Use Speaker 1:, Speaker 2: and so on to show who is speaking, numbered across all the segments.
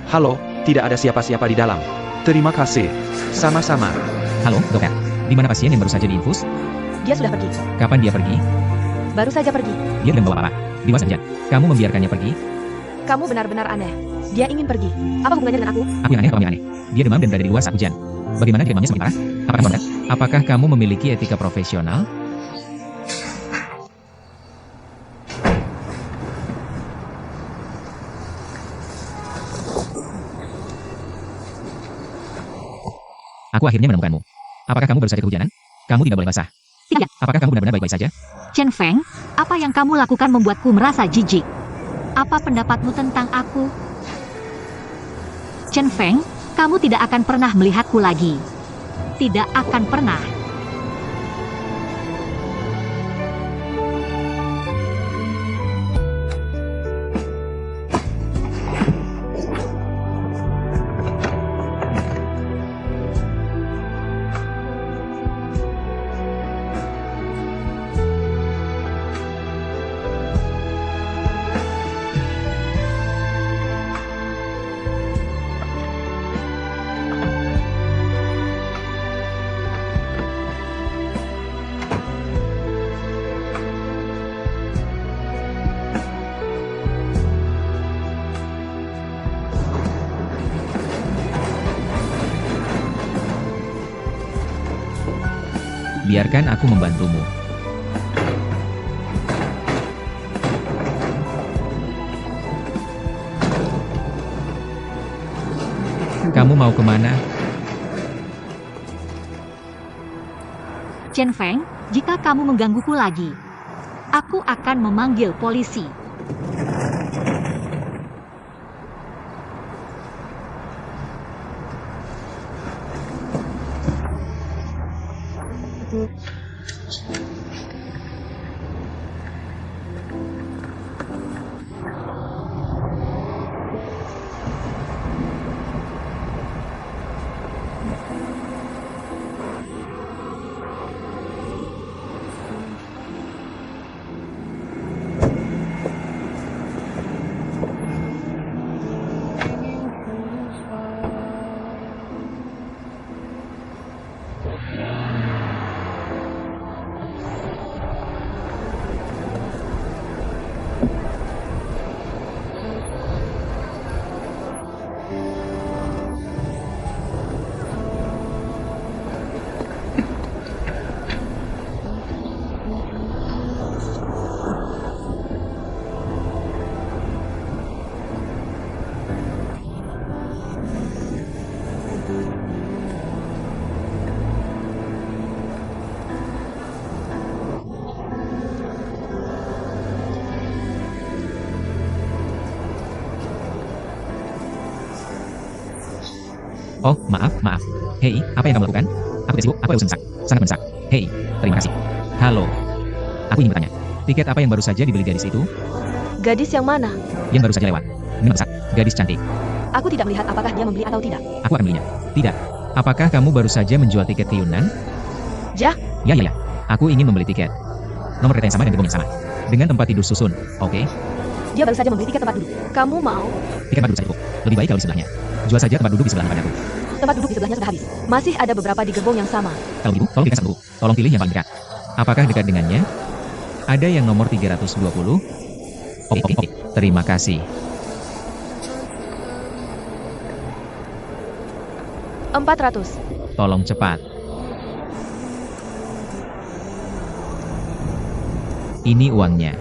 Speaker 1: Halo, tidak ada siapa-siapa di dalam. Terima kasih. Sama-sama.
Speaker 2: Halo, dokter. Di mana pasien yang baru saja diinfus?
Speaker 3: Dia sudah pergi.
Speaker 2: Kapan dia pergi?
Speaker 3: Baru saja pergi.
Speaker 2: Dia tidak membawa apa-apa. Di luar saja. Kamu membiarkannya pergi?
Speaker 3: Kamu benar-benar aneh. Dia ingin pergi. Apa hubungannya dengan aku?
Speaker 2: Aku yang aneh atau kamu yang aneh? Dia demam dan berada di luar saat hujan. Bagaimana dia demamnya semakin parah? Apakah kamu benar? Apakah kamu memiliki etika profesional? Aku akhirnya menemukanmu. Apakah kamu baru saja kehujanan? Kamu tidak boleh basah.
Speaker 4: Tidak.
Speaker 2: Apakah kamu benar-benar baik-baik saja?
Speaker 4: Chen Feng, apa yang kamu lakukan membuatku merasa jijik? Apa pendapatmu tentang aku? Chen Feng, kamu tidak akan pernah melihatku lagi. Tidak akan pernah.
Speaker 2: Biarkan aku membantumu. Kamu mau kemana?
Speaker 4: Chen Feng, jika kamu menggangguku lagi, aku akan memanggil polisi.
Speaker 2: Oh, maaf. Hei, apa yang kamu lakukan? Aku tidak sibuk, aku harus mendesak. Sangat mendesak. Hei, terima kasih. Halo. Aku ingin bertanya. Tiket apa yang baru saja dibeli gadis itu?
Speaker 3: Gadis yang mana?
Speaker 2: Yang baru saja lewat. Ini besar. Gadis cantik.
Speaker 3: Aku tidak melihat apakah dia membeli atau tidak.
Speaker 2: Aku akan belinya. Tidak. Apakah kamu baru saja menjual tiket ke Yunnan?
Speaker 3: Jah?
Speaker 2: Ya. Aku ingin membeli tiket. Nomor kereta yang sama dan gerbong yang sama. Dengan tempat tidur susun, oke?
Speaker 3: Dia baru saja membeli tiket tempat duduk. Kamu mau?
Speaker 2: Tiket tempat duduk saja cukup. Lebih baik kalau di sebelahnya. Jual saja tempat duduk di sebelah padaku.
Speaker 3: Tempat duduk di sebelahnya sudah habis. Masih ada beberapa di gerbong yang sama.
Speaker 2: Kalau begitu, tolong pilihkan satu. Tolong pilih yang paling dekat. Apakah dekat dengannya? Ada yang nomor 320? Oke. Terima kasih.
Speaker 3: 400.
Speaker 2: Tolong cepat. Ini uangnya.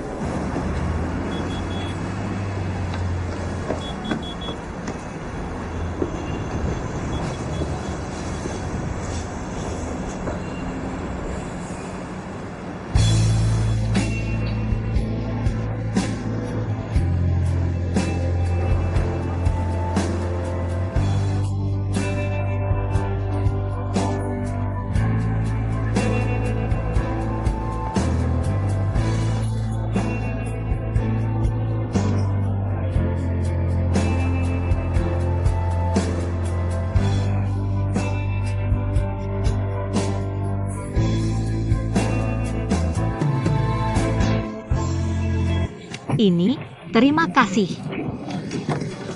Speaker 4: Ini, terima kasih.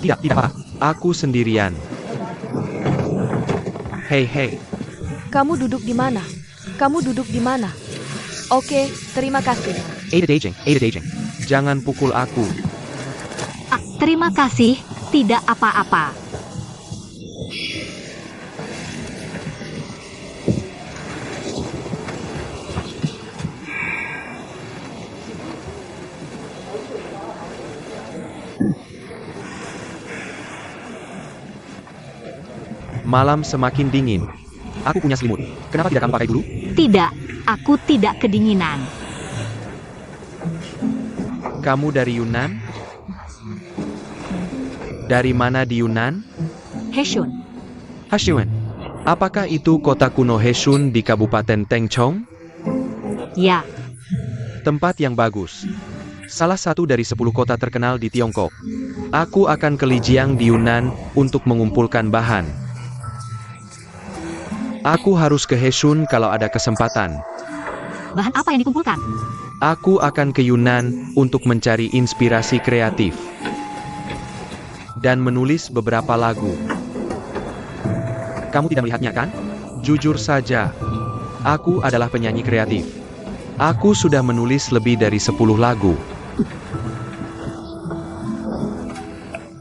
Speaker 1: Tidak apa. Aku sendirian. Hei, hei.
Speaker 3: Kamu duduk di mana? Kamu duduk di mana? Oke, terima kasih.
Speaker 1: Ada daging. Jangan pukul aku.
Speaker 4: Terima kasih, tidak apa-apa.
Speaker 1: Malam semakin dingin. Aku punya selimut. Kenapa tidak kamu pakai dulu?
Speaker 4: Tidak, aku tidak kedinginan.
Speaker 1: Kamu dari Yunan? Dari mana di Yunan?
Speaker 4: Heshun,
Speaker 1: Hashun. Apakah itu kota kuno Heshun di Kabupaten Tengchong?
Speaker 4: ya,
Speaker 1: Tempat yang bagus. Salah satu dari 10 kota terkenal di Tiongkok. Aku akan ke Lijiang di Yunan untuk mengumpulkan bahan. Aku harus ke Heshun kalau ada kesempatan.
Speaker 4: bahan apa yang dikumpulkan?
Speaker 1: Aku akan ke Yunan untuk mencari inspirasi kreatif. Dan menulis beberapa lagu. Kamu tidak melihatnya kan? Jujur saja, aku adalah penyanyi kreatif. Aku sudah menulis lebih dari 10 lagu.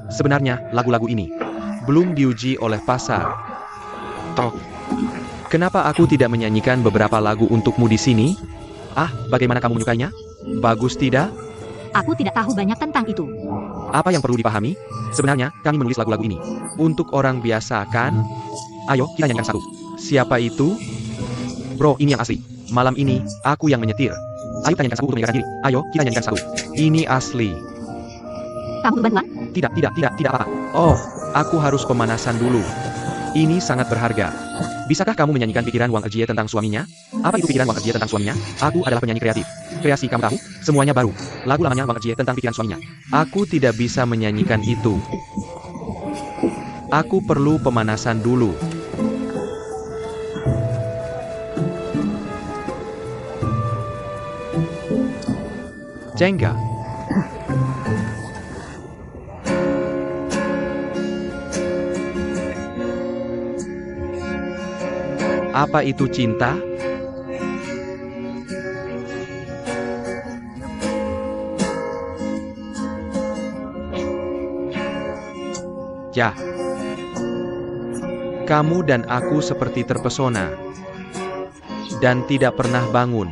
Speaker 1: Sebenarnya, lagu-lagu ini belum diuji oleh pasar. Tok. Kenapa aku tidak menyanyikan beberapa lagu untukmu di sini? Bagaimana kamu menyukainya? Bagus tidak?
Speaker 4: Aku tidak tahu banyak tentang itu.
Speaker 1: Apa yang perlu dipahami? Sebenarnya, kami menulis lagu-lagu ini untuk orang biasa, kan? Ayo, kita nyanyikan satu. Siapa itu? Bro, ini yang asli. Malam ini, aku yang menyetir. Ayo kita nyanyikan satu untuk menyegarkan diri. Ayo, kita nyanyikan satu. Ini asli.
Speaker 4: Kamu butuh bantuan?
Speaker 1: Tidak apa-apa. Oh, aku harus pemanasan dulu. Ini sangat berharga. Bisakah kamu menyanyikan pikiran Wang Ejie tentang suaminya? Apa itu pikiran Wang Ejie tentang suaminya? Aku adalah penyanyi kreatif. Kreasi kamu tahu? Semuanya baru. Lagu lamanya Wang Ejie tentang pikiran suaminya. Aku tidak bisa menyanyikan itu. Aku perlu pemanasan dulu. Jengga. Apa itu cinta? Ya. Kamu dan aku seperti terpesona. Dan tidak pernah bangun.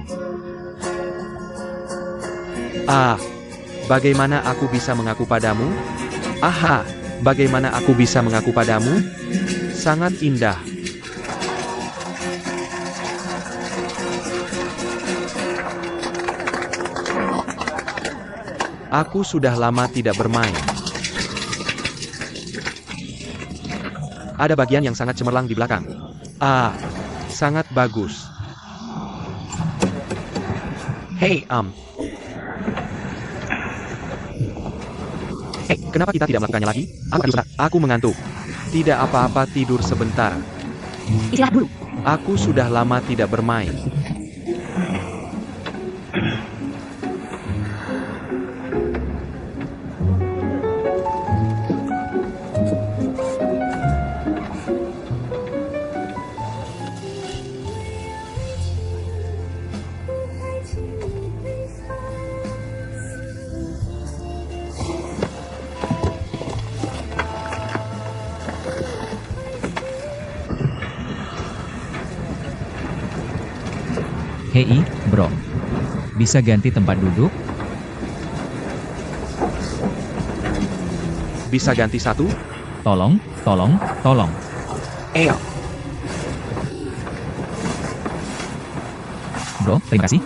Speaker 1: Bagaimana aku bisa mengaku padamu? Bagaimana aku bisa mengaku padamu? Sangat indah. Aku sudah lama tidak bermain. Ada bagian yang sangat cemerlang di belakang. Sangat bagus. Hey, kenapa kita tidak melakukannya lagi? Aku mengantuk. Tidak apa-apa, tidur sebentar.
Speaker 4: Istirahat dulu.
Speaker 1: Aku sudah lama tidak bermain.
Speaker 2: Hei, bro. Bisa ganti tempat duduk?
Speaker 1: Bisa ganti satu?
Speaker 2: Tolong. Bro, terima kasih.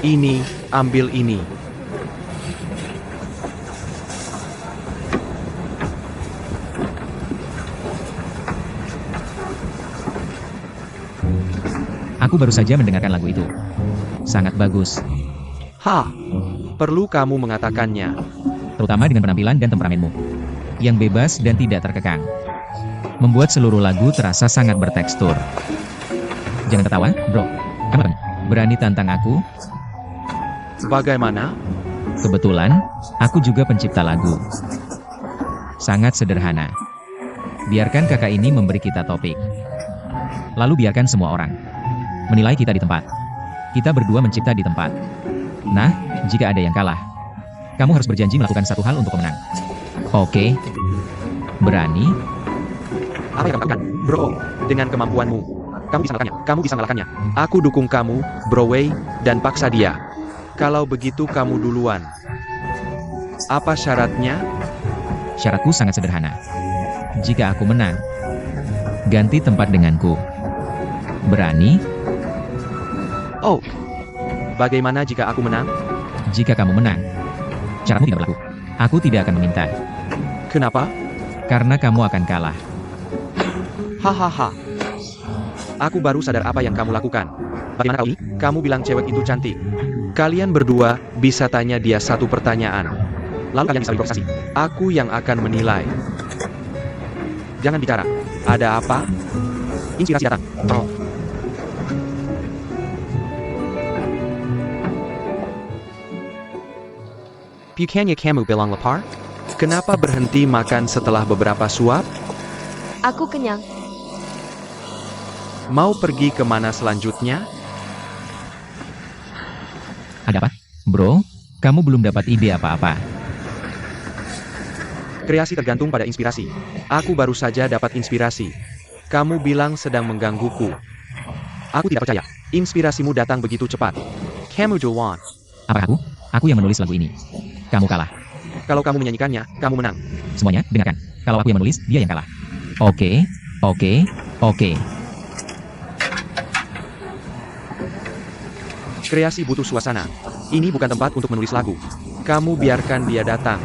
Speaker 1: Ini, ambil ini.
Speaker 2: Aku baru saja mendengarkan lagu itu. Sangat bagus,
Speaker 1: Perlu kamu mengatakannya.
Speaker 2: terutama dengan penampilan dan temperamenmu yang bebas dan tidak terkekang. Membuat seluruh lagu terasa sangat bertekstur. Jangan tertawa, bro. Kamu berani tantang aku?
Speaker 1: Bagaimana?
Speaker 2: Kebetulan, aku juga pencipta lagu. Sangat sederhana. Biarkan kakak ini memberi kita topik. Lalu biarkan semua orang menilai kita di tempat. Kita berdua mencipta di tempat. Nah, jika ada yang kalah, kamu harus berjanji melakukan satu hal untuk pemenang. Oke? Berani?
Speaker 1: Apa yang kamu lakukan, bro? Dengan kemampuanmu, kamu bisa mengalahkannya. Kamu bisa mengalahkannya. Aku dukung kamu, Bro Wei, dan paksa dia. Kalau begitu kamu duluan. Apa syaratnya?
Speaker 2: Syaratku sangat sederhana. Jika aku menang, ganti tempat denganku. Berani?
Speaker 1: Oh, bagaimana jika aku menang?
Speaker 2: Jika kamu menang, syaratmu tidak berlaku. Aku tidak akan meminta,
Speaker 1: Kenapa?
Speaker 2: karena kamu akan kalah.
Speaker 1: Hahaha. Aku baru sadar apa yang kamu lakukan. Bagaimana kau ini? Kamu bilang cewek itu cantik. Kalian berdua bisa tanya dia satu pertanyaan. Lalu kalian bisa improvisasi. Aku yang akan menilai. Jangan bicara. Ada apa? Inspirasi datang. Oh. Bukannya kamu bilang lapar? Kenapa berhenti makan setelah beberapa suap?
Speaker 3: Aku kenyang.
Speaker 1: Mau pergi kemana selanjutnya?
Speaker 2: Ada apa? Bro, kamu belum dapat ide apa-apa.
Speaker 1: Kreasi tergantung pada inspirasi. Aku baru saja dapat inspirasi. Kamu bilang sedang menggangguku. Aku tidak percaya. Inspirasimu datang begitu cepat. Kamu Jowan.
Speaker 2: Apa aku? Aku yang menulis lagu ini. Kamu kalah.
Speaker 1: Kalau kamu menyanyikannya, kamu menang.
Speaker 2: Semuanya, dengarkan. Kalau aku yang menulis, dia yang kalah. Oke, oke, oke.
Speaker 1: Kreasi butuh suasana. Ini bukan tempat untuk menulis lagu. Kamu biarkan dia datang.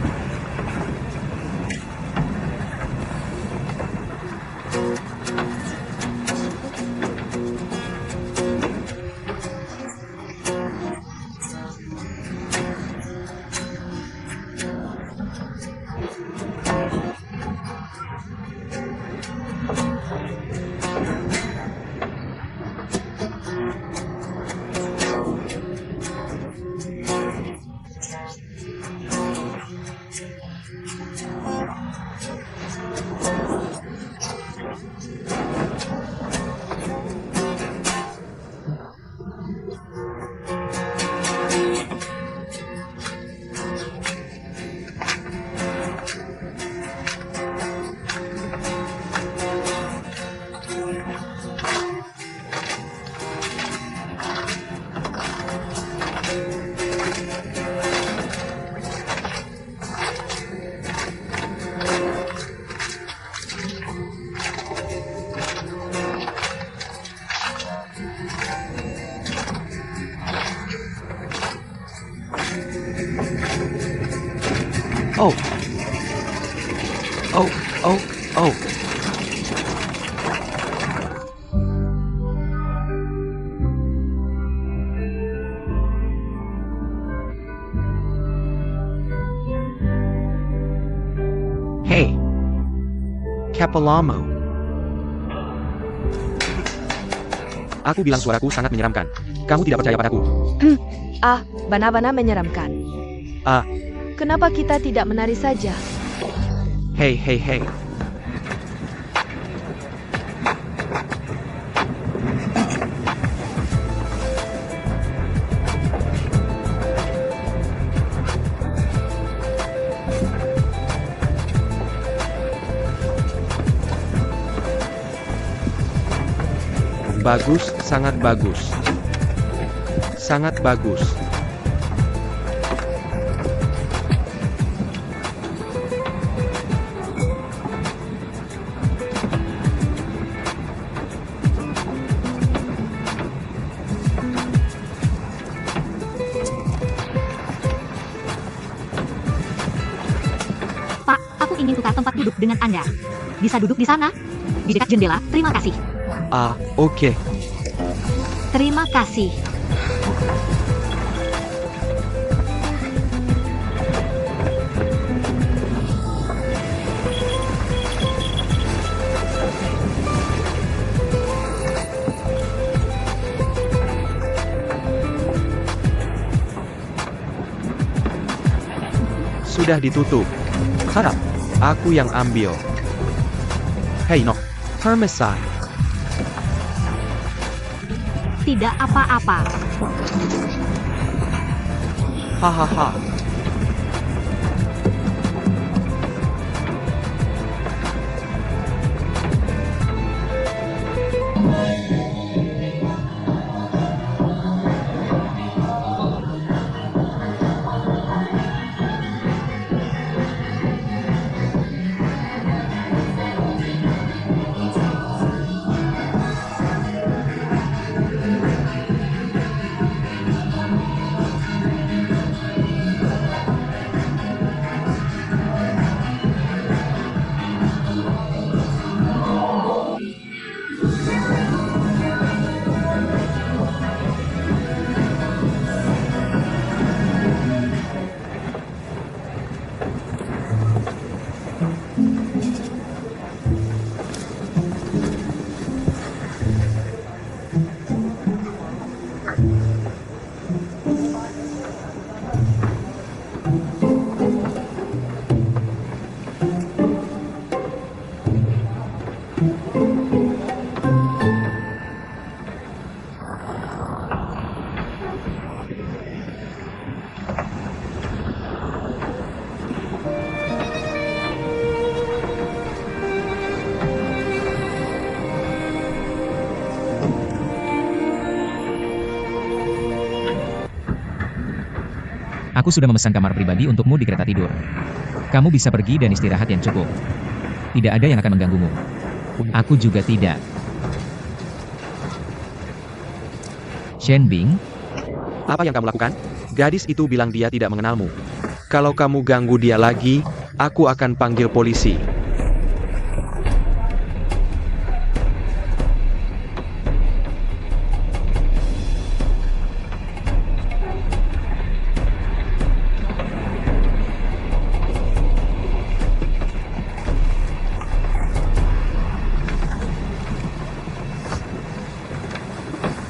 Speaker 1: Oh. Oh, oh, oh. Hey. Kepalamu. Aku bilang suaraku sangat menyeramkan. Kamu tidak percaya padaku.
Speaker 3: Ah, benar-benar menyeramkan.
Speaker 1: Ah.
Speaker 3: Kenapa kita tidak menari saja?
Speaker 1: Hey, hey, hey. Bagus, sangat bagus. Sangat bagus.
Speaker 4: Pak, aku ingin tukar tempat duduk dengan Anda. Bisa duduk di sana? Di dekat jendela, terima kasih.
Speaker 1: Ah, oke.
Speaker 4: Terima kasih.
Speaker 1: Sudah ditutup. Harap, aku yang ambil. Hei Nok, Hermesai.
Speaker 4: Tidak apa-apa.
Speaker 1: Hahaha.
Speaker 2: Aku sudah memesan kamar pribadi untukmu di kereta tidur. Kamu bisa pergi dan istirahat yang cukup. Tidak ada yang akan mengganggumu. Aku juga tidak. Shen Bing,
Speaker 1: Apa yang kamu lakukan? Gadis itu bilang dia tidak mengenalmu. Kalau kamu ganggu dia lagi, aku akan panggil polisi.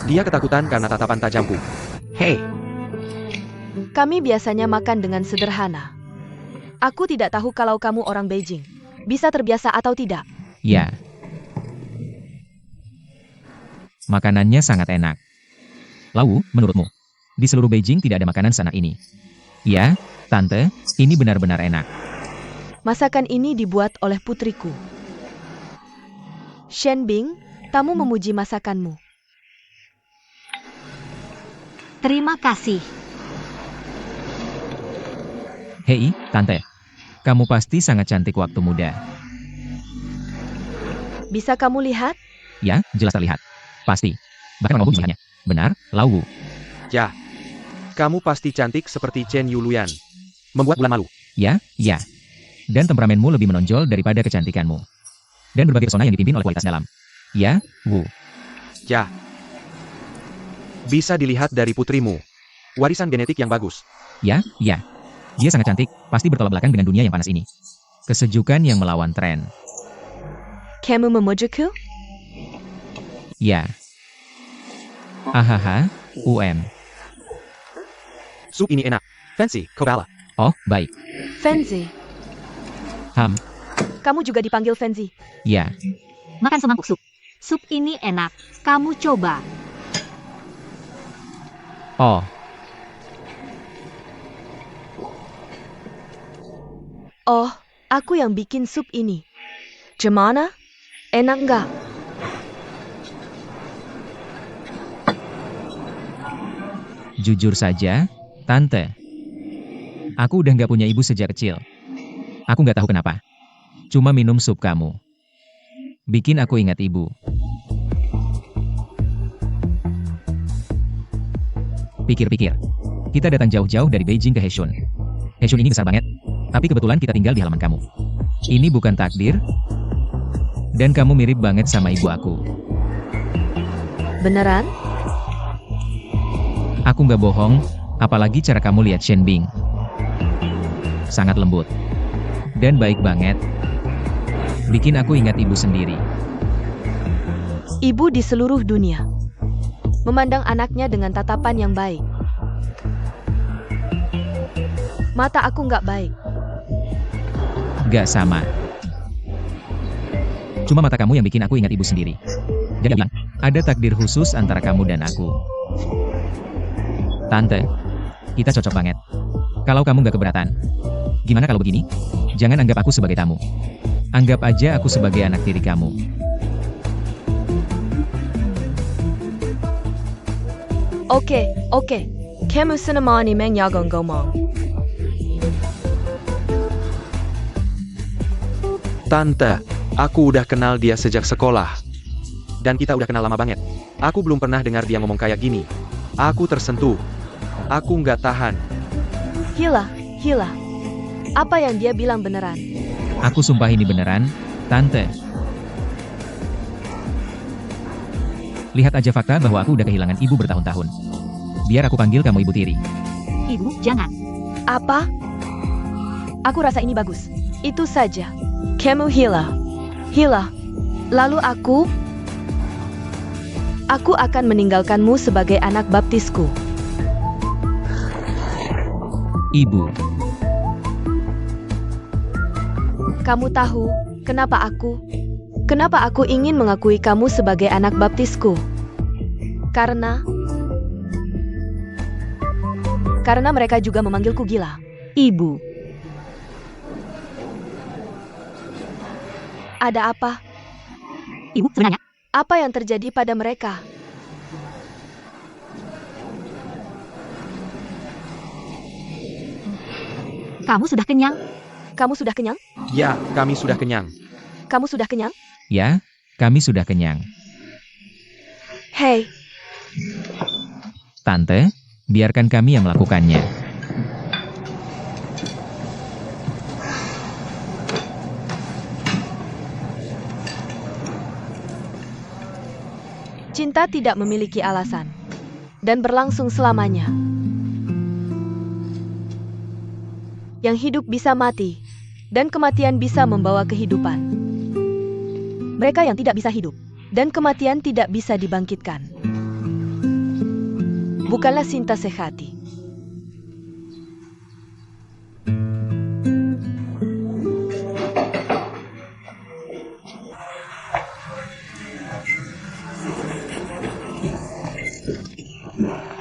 Speaker 1: Dia ketakutan karena tatapan tajamku. Hei,
Speaker 3: Kami biasanya makan dengan sederhana. Aku tidak tahu kalau kamu orang Beijing. Bisa terbiasa atau tidak?
Speaker 2: ya. Makanannya sangat enak. Lalu, menurutmu, di seluruh Beijing tidak ada makanan seenak ini? Ya, Tante, ini benar-benar enak.
Speaker 3: Masakan ini dibuat oleh putriku. Shen Bing, tamu memuji masakanmu.
Speaker 4: Terima kasih.
Speaker 2: Hei, Tante. Kamu pasti sangat cantik waktu muda.
Speaker 3: Bisa kamu lihat?
Speaker 2: Ya, jelas terlihat. Pasti. Bahkan Wu melihatnya. Benar, Lau Wu.
Speaker 1: ya. Kamu pasti cantik seperti Chen Yuluyan. Membuat bulan malu.
Speaker 2: Ya, ya. Dan temperamenmu lebih menonjol daripada kecantikanmu. Dan berbagai pesona yang dipimpin oleh kualitas dalam. Ya, Wu.
Speaker 1: Ya. Bisa dilihat dari putrimu. Warisan genetik yang bagus.
Speaker 2: Ya, ya. Dia sangat cantik, pasti bertolak belakang dengan dunia yang panas ini. Kesejukan yang melawan tren.
Speaker 3: Kamu memujiku?
Speaker 2: Ya. Ahaha,
Speaker 1: Sup ini enak. Fancy, Kobala.
Speaker 2: Oh, baik.
Speaker 3: Fenzi. Kamu juga dipanggil Fenzi.
Speaker 2: Ya.
Speaker 4: Makan semangkuk sup. Sup ini enak. Kamu coba.
Speaker 2: Oh,
Speaker 3: Oh, aku yang bikin sup ini. Gimana? Enak nggak?
Speaker 2: jujur saja, Tante. Aku udah nggak punya ibu sejak kecil. Aku nggak tahu kenapa. Cuma minum sup kamu. Bikin aku ingat ibu. Pikir-pikir. Kita datang jauh-jauh dari Beijing ke Heshun. Heshun ini besar banget. Tapi kebetulan kita tinggal di halaman kamu. Ini bukan takdir? Dan kamu mirip banget sama ibu aku.
Speaker 3: Beneran?
Speaker 2: Aku nggak bohong, apalagi cara kamu lihat Shen Bing. Sangat lembut. Dan baik banget. Bikin aku ingat ibu sendiri.
Speaker 3: Ibu di seluruh dunia. Memandang anaknya dengan tatapan yang baik. Mata aku nggak baik.
Speaker 2: Gak sama. Cuma mata kamu yang bikin aku ingat ibu sendiri. Jadi bilang, ada takdir khusus antara kamu dan aku. Tante, kita cocok banget. Kalau kamu gak keberatan. Gimana kalau begini? Jangan anggap aku sebagai tamu. Anggap aja aku sebagai anak tiri kamu.
Speaker 3: Oke. Kamu senemani menyagon ngomong.
Speaker 1: Tante, aku udah kenal dia sejak sekolah. Dan kita udah kenal lama banget. Aku belum pernah dengar dia ngomong kayak gini. Aku tersentuh. Aku nggak tahan.
Speaker 3: Hila. Apa yang dia bilang beneran?
Speaker 2: Aku sumpah ini beneran, Tante. Lihat aja fakta bahwa aku udah kehilangan ibu bertahun-tahun. Biar aku panggil kamu ibu tiri.
Speaker 4: Ibu, jangan.
Speaker 3: Apa? Aku rasa ini bagus. Itu saja. Kamu Hila. Lalu aku akan meninggalkanmu sebagai anak baptisku.
Speaker 2: Ibu.
Speaker 3: Kamu tahu kenapa aku ingin mengakui kamu sebagai anak baptisku? Karena mereka juga memanggilku gila.
Speaker 4: Ibu.
Speaker 3: Ada apa?
Speaker 4: Ibu, sebenarnya.
Speaker 3: Apa yang terjadi pada mereka?
Speaker 4: Kamu sudah kenyang?
Speaker 3: Kamu sudah kenyang?
Speaker 1: Ya, kami sudah kenyang.
Speaker 3: Kamu sudah kenyang?
Speaker 2: Ya, kami sudah kenyang.
Speaker 3: Hei,
Speaker 2: Tante, biarkan kami yang melakukannya.
Speaker 3: cinta tidak memiliki alasan dan berlangsung selamanya. Yang hidup bisa mati, dan kematian bisa membawa kehidupan. Mereka yang tidak bisa hidup, dan kematian tidak bisa dibangkitkan. Bukanlah cinta sejati.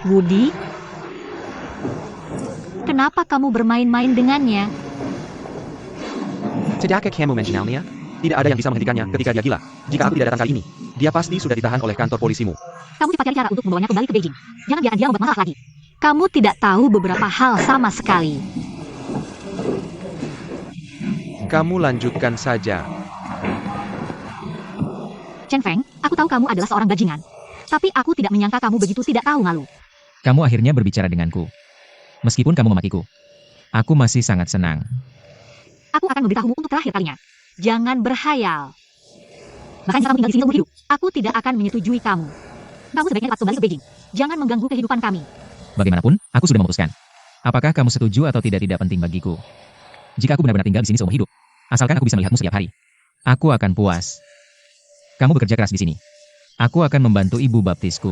Speaker 4: Woody? Kenapa kamu bermain-main dengannya?
Speaker 1: Sejak kamu mengenalnya, tidak ada yang bisa menghentikannya ketika dia gila. Jika aku tidak datang kali ini, dia pasti sudah ditahan oleh kantor polisimu.
Speaker 4: Kamu cepat cari cara untuk membawanya kembali ke Beijing. Jangan biarkan dia membuat masalah lagi. Kamu tidak tahu beberapa hal sama sekali.
Speaker 1: Kamu lanjutkan saja.
Speaker 4: Chen Feng, aku tahu kamu adalah seorang bajingan. Tapi aku tidak menyangka kamu begitu tidak tahu malu.
Speaker 2: Kamu akhirnya berbicara denganku. Meskipun kamu memakiku. Aku masih sangat senang.
Speaker 4: Aku akan memberitahumu untuk terakhir kalinya. Jangan berhayal. Bahkan jika kamu tinggal di sini seumur hidup, aku tidak akan menyetujui kamu. Kamu sebaiknya cepat kembali ke Beijing. Jangan mengganggu kehidupan kami.
Speaker 2: Bagaimanapun, aku sudah memutuskan. Apakah kamu setuju atau tidak penting bagiku. Jika aku benar-benar tinggal di sini seumur hidup, asalkan aku bisa melihatmu setiap hari, aku akan puas. Kamu bekerja keras di sini. Aku akan membantu ibu baptisku.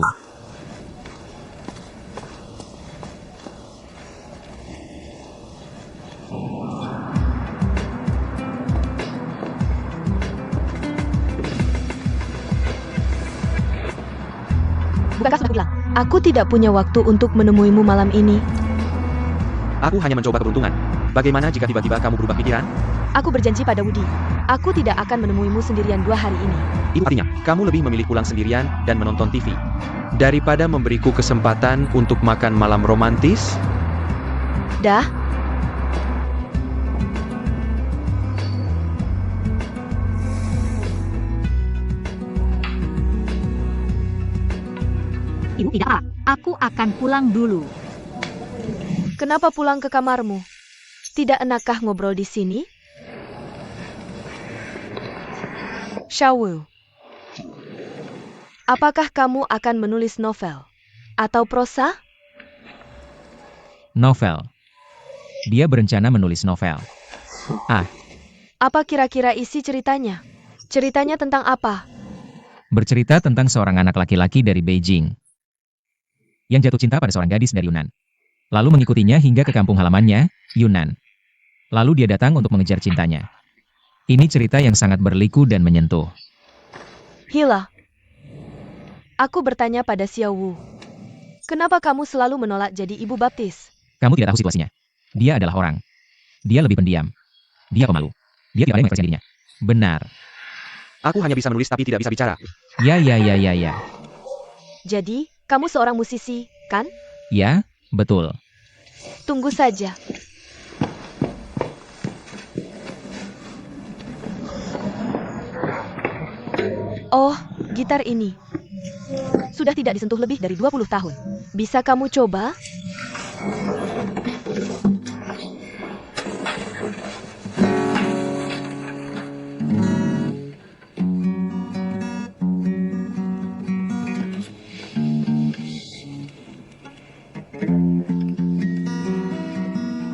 Speaker 3: Bukankah sudah bilang, aku tidak punya waktu untuk menemuimu malam ini.
Speaker 1: Aku hanya mencoba keberuntungan. Bagaimana jika tiba-tiba kamu berubah pikiran?
Speaker 3: Aku berjanji pada Woody, aku tidak akan menemuimu sendirian 2 hari ini.
Speaker 1: Itu artinya, kamu lebih memilih pulang sendirian dan menonton TV. Daripada memberiku kesempatan untuk makan malam romantis?
Speaker 3: Dah,
Speaker 4: Ibu tidak apa. Aku akan pulang dulu.
Speaker 3: kenapa pulang ke kamarmu? Tidak enakkah ngobrol di sini? Xiaowu, apakah kamu akan menulis novel? Atau prosa?
Speaker 2: Novel. Dia berencana menulis novel.
Speaker 3: Apa kira-kira isi ceritanya? Ceritanya tentang apa?
Speaker 2: Bercerita tentang seorang anak laki-laki dari Beijing yang jatuh cinta pada seorang gadis dari Yunnan. Lalu mengikutinya hingga ke kampung halamannya, Yunnan. Lalu dia datang untuk mengejar cintanya. Ini cerita yang sangat berliku dan menyentuh.
Speaker 3: Hila. Aku bertanya pada Xiao Wu. Kenapa kamu selalu menolak jadi ibu baptis?
Speaker 2: Kamu tidak tahu situasinya. Dia adalah orang. Dia lebih pendiam. Dia pemalu. Dia tidak pandai mengekspresikan dirinya. Benar.
Speaker 1: Aku hanya bisa menulis tapi tidak bisa bicara.
Speaker 2: Ya.
Speaker 3: Jadi, kamu seorang musisi, kan?
Speaker 2: Ya, betul.
Speaker 3: Tunggu saja. Oh, gitar ini. Sudah tidak disentuh lebih dari 20 tahun. Bisa kamu coba?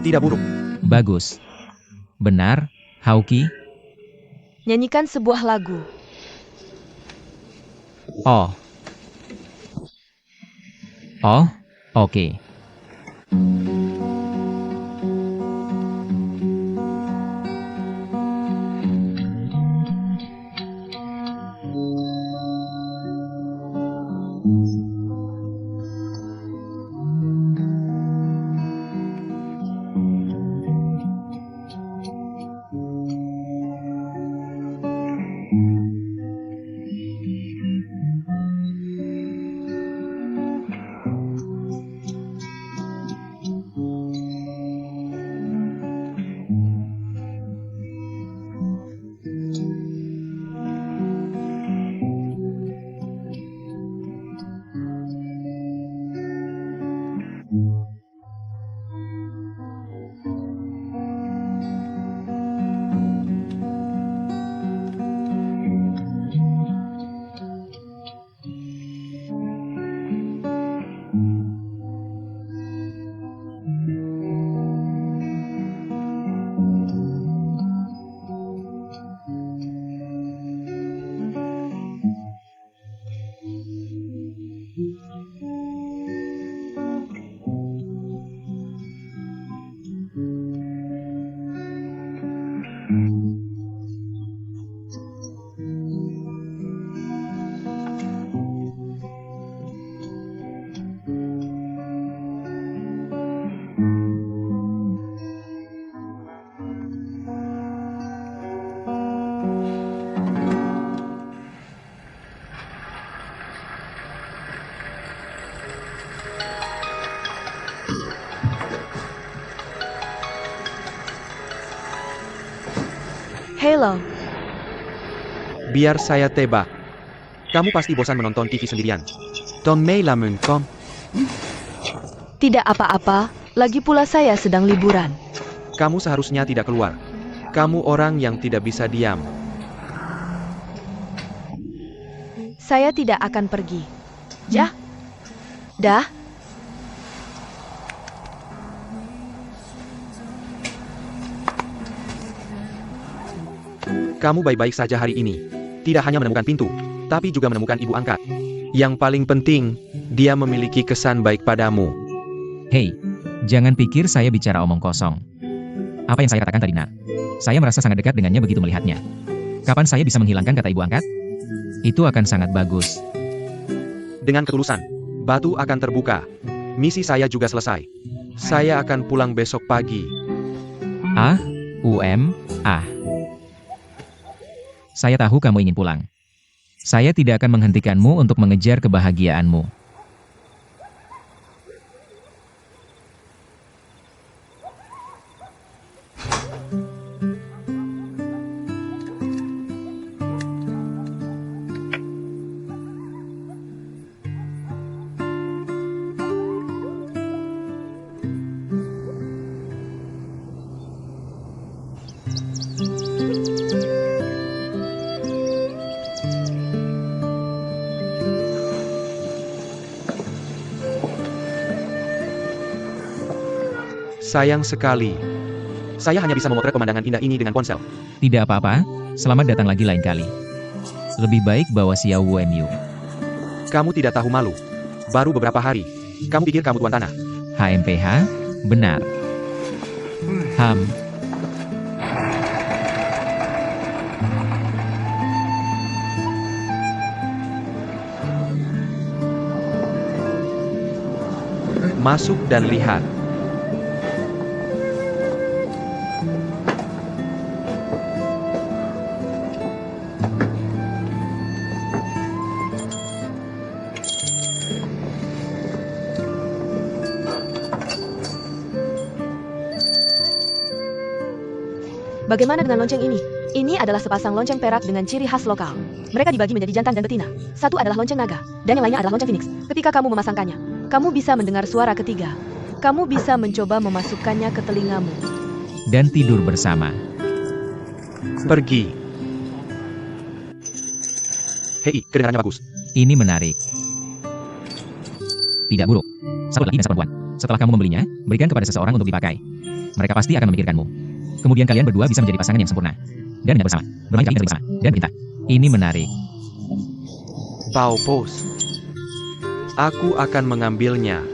Speaker 1: Tidak buruk.
Speaker 2: Bagus. Benar, Hauki.
Speaker 3: Nyanyikan sebuah lagu.
Speaker 2: Oh. Oh, oke.
Speaker 3: Hello.
Speaker 1: Biar saya tebak. Kamu pasti bosan menonton TV sendirian. Ton Mei Lamun Kom.
Speaker 3: Tidak apa-apa, lagi pula saya sedang liburan.
Speaker 1: Kamu seharusnya tidak keluar. Kamu orang yang tidak bisa diam.
Speaker 3: Saya tidak akan pergi. Dah. Dah.
Speaker 1: Kamu baik-baik saja hari ini. Tidak hanya menemukan pintu, tapi juga menemukan ibu angkat. Yang paling penting, dia memiliki kesan baik padamu.
Speaker 2: Hei, jangan pikir saya bicara omong kosong. Apa yang saya katakan tadi, Nak? Saya merasa sangat dekat dengannya begitu melihatnya. Kapan saya bisa menghilangkan kata ibu angkat? Itu akan sangat bagus.
Speaker 1: Dengan ketulusan, batu akan terbuka. Misi saya juga selesai. Saya akan pulang besok pagi.
Speaker 2: Saya tahu kamu ingin pulang. Saya tidak akan menghentikanmu untuk mengejar kebahagiaanmu.
Speaker 1: Sayang sekali. Saya hanya bisa memotret pemandangan indah ini dengan ponsel.
Speaker 2: Tidak apa-apa, selamat datang lagi lain kali. Lebih baik bawa Xiao Wenyu.
Speaker 1: Kamu tidak tahu malu. Baru beberapa hari. Kamu pikir kamu tuan tanah.
Speaker 2: HMPH? Benar.
Speaker 1: Masuk dan lihat.
Speaker 3: Bagaimana dengan lonceng ini? Ini adalah sepasang lonceng perak dengan ciri khas lokal. Mereka dibagi menjadi jantan dan betina. Satu adalah lonceng naga, dan yang lainnya adalah lonceng phoenix. Ketika kamu memasangkannya, kamu bisa mendengar suara ketiga. Kamu bisa mencoba memasukkannya ke telingamu.
Speaker 2: Dan tidur bersama.
Speaker 1: Pergi. Hei, kedengarannya bagus.
Speaker 2: Ini menarik. Tidak buruk. Satu lagi dan satu perempuan. Setelah kamu membelinya, berikan kepada seseorang untuk dipakai. Mereka pasti akan memikirkanmu. Kemudian kalian berdua bisa menjadi pasangan yang sempurna. Dan menginap bersama. Bermain kali bersama. Dan berintah. Ini menarik.
Speaker 1: Pau pos. Aku akan mengambilnya.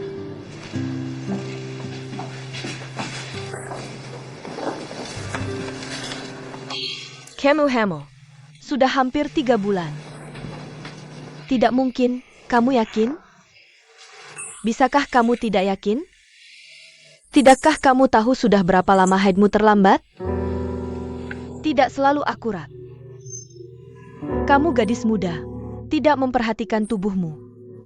Speaker 3: Kamu Hamo. Sudah hampir 3 bulan. Tidak mungkin, kamu yakin? Bisakah kamu tidak yakin? Tidakkah kamu tahu sudah berapa lama haidmu terlambat? Tidak selalu akurat. Kamu gadis muda, tidak memperhatikan tubuhmu.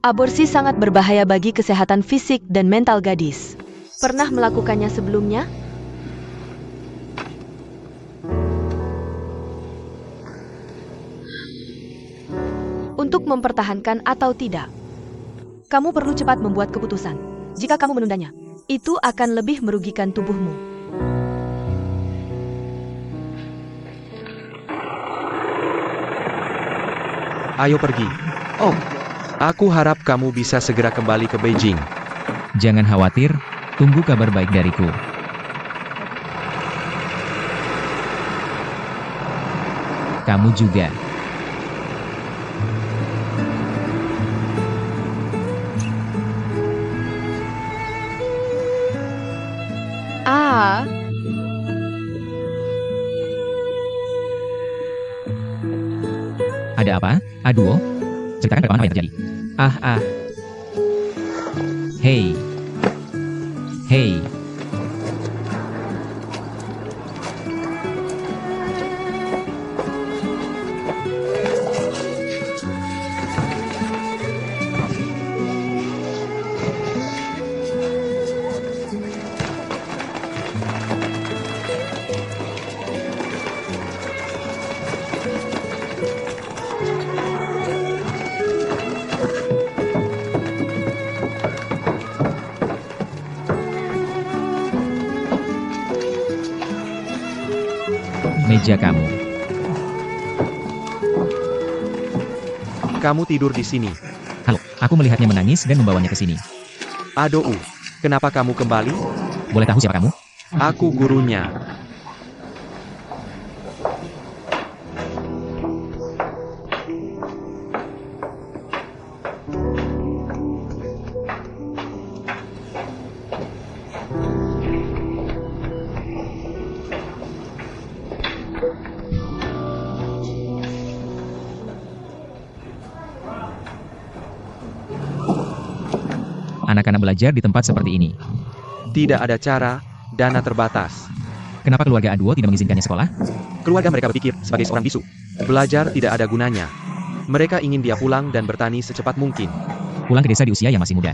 Speaker 3: Aborsi sangat berbahaya bagi kesehatan fisik dan mental gadis. Pernah melakukannya sebelumnya? Untuk mempertahankan atau tidak, kamu perlu cepat membuat keputusan. Jika kamu menundanya, itu akan lebih merugikan tubuhmu.
Speaker 1: Ayo pergi. Oh, aku harap kamu bisa segera kembali ke Beijing.
Speaker 2: Jangan khawatir, tunggu kabar baik dariku. Kamu juga.
Speaker 3: Ah,
Speaker 2: Ada apa? Aduh, ceritakan ke apa yang terjadi. Hei. Hei. Meja kamu.
Speaker 1: Kamu tidur di sini.
Speaker 2: Halo, aku melihatnya menangis dan membawanya ke sini.
Speaker 1: Aduh, kenapa kamu kembali?
Speaker 2: Boleh tahu siapa kamu?
Speaker 1: Aku gurunya.
Speaker 2: Anak-anak belajar di tempat seperti ini.
Speaker 1: Tidak ada cara, dana terbatas.
Speaker 2: Kenapa keluarga Aduo tidak mengizinkannya sekolah?
Speaker 1: Keluarga mereka berpikir sebagai seorang bisu. Belajar tidak ada gunanya. Mereka ingin dia pulang dan bertani secepat mungkin.
Speaker 2: Pulang ke desa di usia yang masih muda.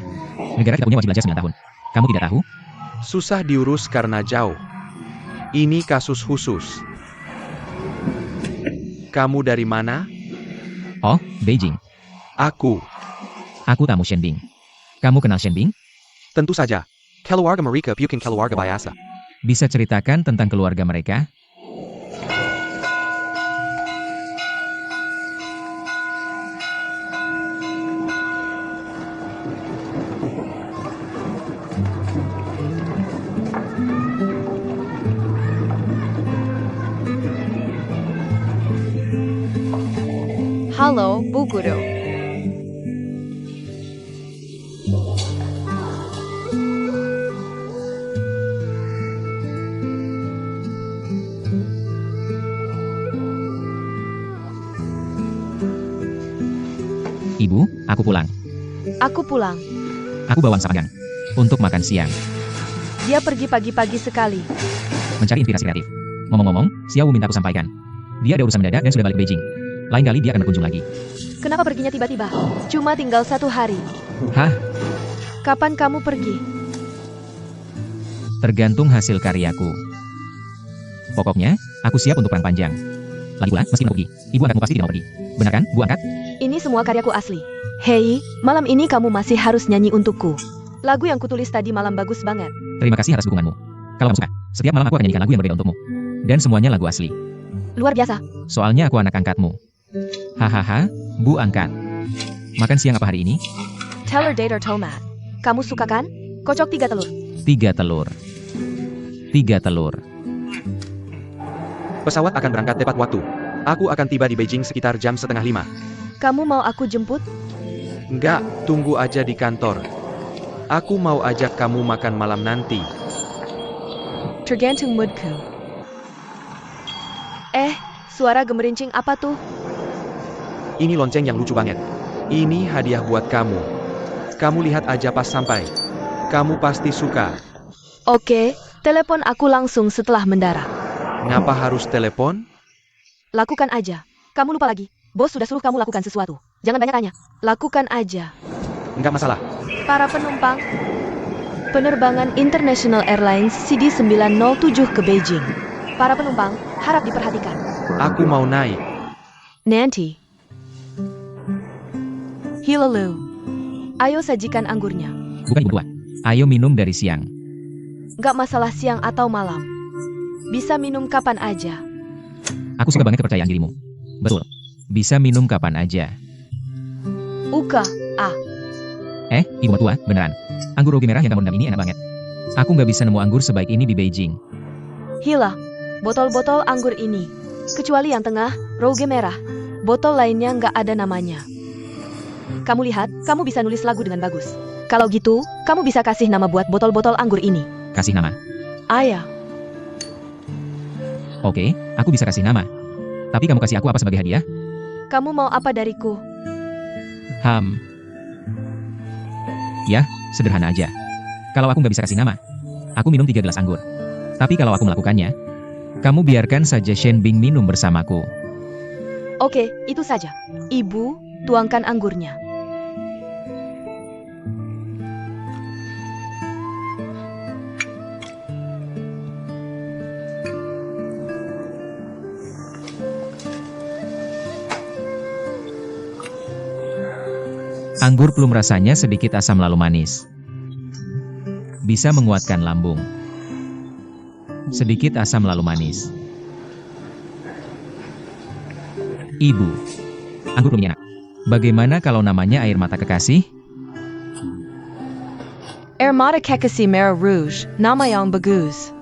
Speaker 2: Negara kita punya wajib belajar 9 tahun. Kamu tidak tahu?
Speaker 1: Susah diurus karena jauh. Ini kasus khusus. Kamu dari mana?
Speaker 2: Oh, Beijing.
Speaker 1: Aku.
Speaker 2: Aku tamu Shenbing. Kamu kenal Shenbing?
Speaker 1: Tentu saja. Keluarga mereka bukan keluarga biasa.
Speaker 2: Bisa ceritakan tentang keluarga mereka?
Speaker 3: halo, Bu Guru.
Speaker 2: Ibu, aku pulang.
Speaker 3: Aku pulang.
Speaker 2: Aku bawa angsa panggang. untuk makan siang.
Speaker 3: Dia pergi pagi-pagi sekali.
Speaker 2: Mencari inspirasi kreatif. Ngomong-ngomong, Xiao Wu minta aku sampaikan. Dia ada urusan mendadak dan sudah balik ke Beijing. Lain kali dia akan berkunjung lagi.
Speaker 3: Kenapa perginya tiba-tiba? Cuma tinggal 1 hari.
Speaker 2: Hah?
Speaker 3: Kapan kamu pergi?
Speaker 2: Tergantung hasil karyaku. Pokoknya, aku siap untuk perang panjang. Lagi pula, meski mau pergi, ibu angkatmu pasti tidak mau pergi. Benar kan, Bu angkat?
Speaker 3: Ini semua karyaku asli. Hei, malam ini kamu masih harus nyanyi untukku. Lagu yang kutulis tadi malam bagus banget.
Speaker 2: Terima kasih atas dukunganmu. Kalau kamu suka, setiap malam aku akan nyanyikan lagu yang berbeda untukmu. Dan semuanya lagu asli.
Speaker 3: Luar biasa.
Speaker 2: Soalnya aku anak angkatmu. Hahaha, Bu angkat. Makan siang apa hari ini?
Speaker 3: Teller Dater Tomat. Kamu suka kan? Kocok 3 telur.
Speaker 2: 3 telur. 3 telur.
Speaker 1: Pesawat akan berangkat tepat waktu. Aku akan tiba di Beijing sekitar jam 4:30.
Speaker 3: Kamu mau aku jemput?
Speaker 1: Enggak, tunggu aja di kantor. Aku mau ajak kamu makan malam nanti.
Speaker 3: Tergantung moodku. Suara gemerincing apa tuh?
Speaker 1: Ini lonceng yang lucu banget. Ini hadiah buat kamu. Kamu lihat aja pas sampai. Kamu pasti suka.
Speaker 3: Oke, telepon aku langsung setelah mendarat.
Speaker 1: Ngapa harus telepon?
Speaker 3: Lakukan aja. Kamu lupa lagi. Bos sudah suruh kamu lakukan sesuatu. Jangan banyak tanya. Lakukan aja.
Speaker 1: Enggak masalah.
Speaker 3: Para penumpang, penerbangan International Airlines CD907 ke Beijing. Para penumpang, harap diperhatikan.
Speaker 1: Aku mau naik.
Speaker 3: Nanti. Hilalu. Ayo sajikan anggurnya.
Speaker 2: Bukan ibu tua. Ayo minum dari siang.
Speaker 3: Gak masalah siang atau malam. Bisa minum kapan aja.
Speaker 2: Aku suka banget kepercayaan dirimu. Betul. Bisa minum kapan aja.
Speaker 3: Uka,
Speaker 2: Ibu mertua, beneran. Anggur rugi merah yang kamu rendam ini enak banget. Aku nggak bisa nemu anggur sebaik ini di Beijing.
Speaker 3: Hila. Botol-botol anggur ini. Kecuali yang tengah, Rouge merah. Botol lainnya nggak ada namanya. Kamu lihat, kamu bisa nulis lagu dengan bagus. Kalau gitu, kamu bisa kasih nama buat botol-botol anggur ini.
Speaker 2: Kasih nama.
Speaker 3: Ayah.
Speaker 2: Oke, aku bisa kasih nama. Tapi kamu kasih aku apa sebagai hadiah?
Speaker 3: Kamu mau apa dariku?
Speaker 2: Ya, sederhana aja. Kalau aku nggak bisa kasih nama, aku minum 3 gelas anggur. Tapi kalau aku melakukannya, kamu biarkan saja Shen Bing minum bersamaku.
Speaker 3: Oke, itu saja. Ibu, tuangkan anggurnya.
Speaker 2: Anggur plum rasanya sedikit asam lalu manis. Bisa menguatkan lambung. Sedikit asam lalu manis. Ibu, anggur plum ini enak. Bagaimana kalau namanya air mata kekasih?
Speaker 3: Air mata kekasih merah rouge, nama yang bagus.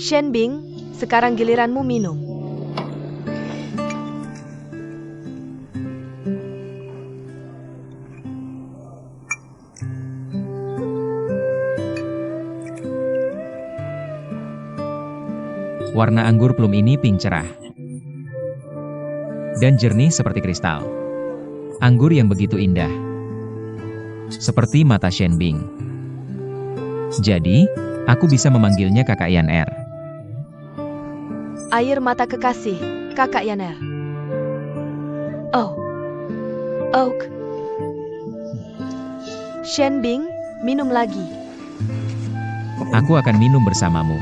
Speaker 3: Shen Bing, sekarang giliranmu minum.
Speaker 2: Warna anggur plum ini pink cerah. Dan jernih seperti kristal. Anggur yang begitu indah. Seperti mata Shen Bing. Jadi, aku bisa memanggilnya Kakak Yan Er.
Speaker 3: Air mata kekasih, Kakak Yaner. Oh. Oak. Shen Bing, minum lagi.
Speaker 2: Aku akan minum bersamamu.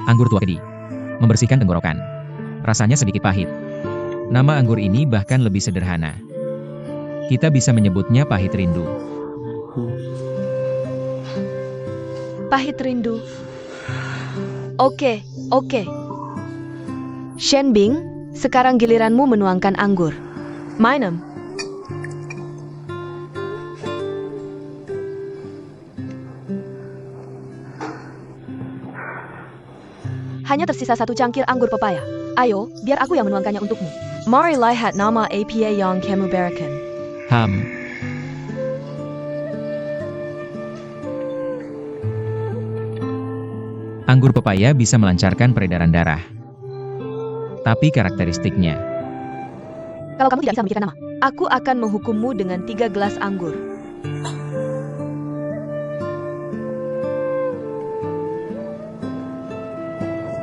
Speaker 2: Anggur tua kedi. Membersihkan tenggorokan. Rasanya sedikit pahit. Nama anggur ini bahkan lebih sederhana. Kita bisa menyebutnya pahit rindu.
Speaker 3: Pahit rindu. Oke. Shen Bing, sekarang giliranmu menuangkan anggur. Minum. Hanya tersisa 1 cangkir anggur pepaya. Ayo, biar aku yang menuangkannya untukmu. Mari lihat nama APA yang kamu berikan.
Speaker 2: Anggur pepaya bisa melancarkan peredaran darah. Tapi karakteristiknya,
Speaker 3: Kalau kamu tidak bisa memikirkan nama, aku akan menghukummu dengan 3 gelas anggur.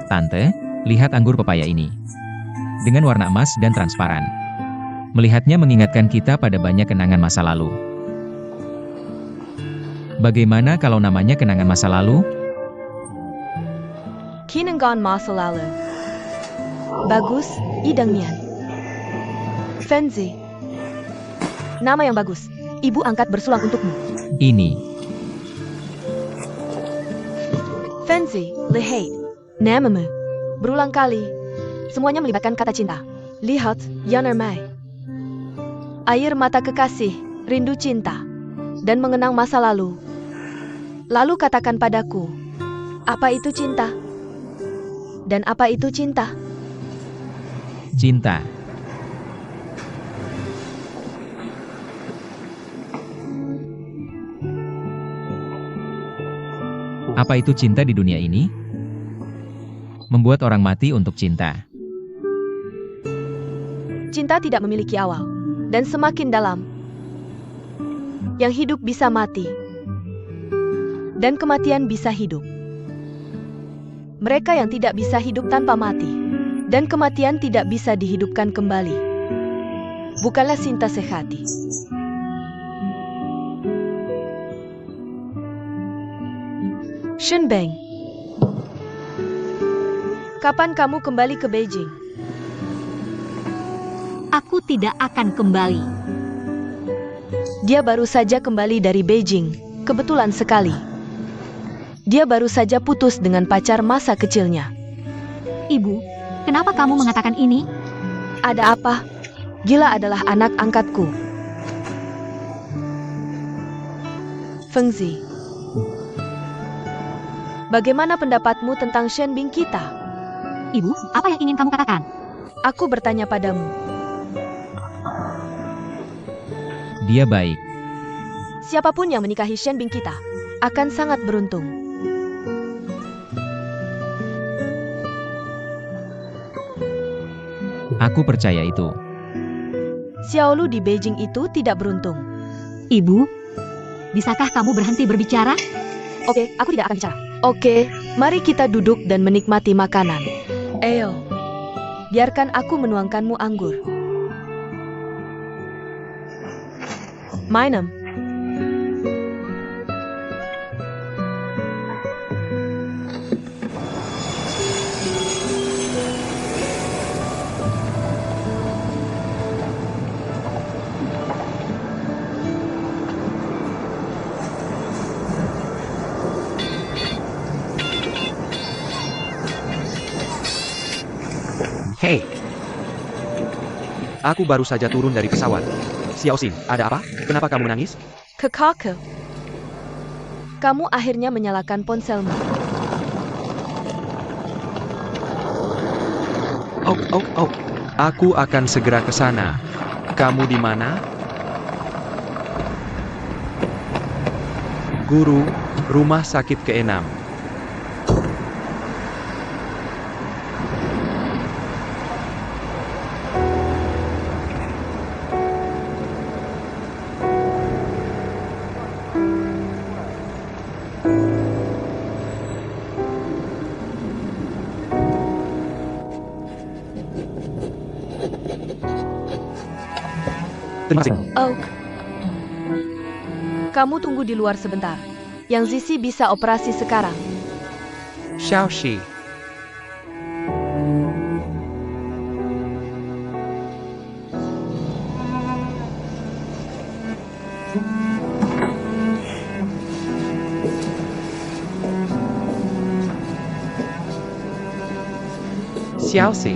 Speaker 2: Tante, lihat anggur pepaya ini. Dengan warna emas dan transparan. Melihatnya mengingatkan kita pada banyak kenangan masa lalu. Bagaimana kalau namanya kenangan masa lalu?
Speaker 3: Kinangan masa lalu. Bagus, Idang Mian. Fenzi. Nama yang bagus. Ibu angkat bersulang untukmu.
Speaker 2: Ini.
Speaker 3: Fenzi, Lehei. Namamu. Berulang kali. Semuanya melibatkan kata cinta. Lihat, Yanermai. Air mata kekasih, rindu cinta, dan mengenang masa lalu. Lalu katakan padaku, apa itu cinta? Dan apa itu cinta?
Speaker 2: Cinta. Apa itu cinta di dunia ini? Membuat orang mati untuk cinta.
Speaker 3: Cinta tidak memiliki awal, dan semakin dalam, yang hidup bisa mati, dan kematian bisa hidup. Mereka yang tidak bisa hidup tanpa mati, dan kematian tidak bisa dihidupkan kembali, bukanlah cinta sejati. Shenbeng, kapan kamu kembali ke Beijing?
Speaker 4: Aku tidak akan kembali.
Speaker 3: Dia baru saja kembali dari Beijing, kebetulan sekali. Dia baru saja putus dengan pacar masa kecilnya.
Speaker 4: Ibu, kenapa kamu mengatakan ini?
Speaker 3: Ada apa? Gila adalah anak angkatku. Fengzi. Bagaimana pendapatmu tentang Shenbing kita?
Speaker 4: Ibu, apa yang ingin kamu katakan?
Speaker 3: Aku bertanya padamu.
Speaker 2: Dia baik.
Speaker 3: Siapapun yang menikahi Shenbing kita akan sangat beruntung.
Speaker 2: Aku percaya itu.
Speaker 3: Xiaolu di Beijing itu tidak beruntung.
Speaker 4: Ibu, bisakah kamu berhenti berbicara?
Speaker 3: Oke, aku tidak akan bicara. Oke, mari kita duduk dan menikmati makanan. Ayo, biarkan aku menuangkanmu anggur. Minum.
Speaker 1: Hei. Aku baru saja turun dari pesawat. Xiaoxing, ada apa? Kenapa kamu menangis?
Speaker 3: Kekake. Kamu akhirnya menyalakan ponselmu.
Speaker 1: Oh. Aku akan segera ke sana. Kamu di mana? Guru, rumah sakit ke-6. Terima kasih.
Speaker 3: Oh. Kamu tunggu di luar sebentar. Yang Zizi bisa operasi sekarang.
Speaker 1: Xiaoxi. Xiaoxi.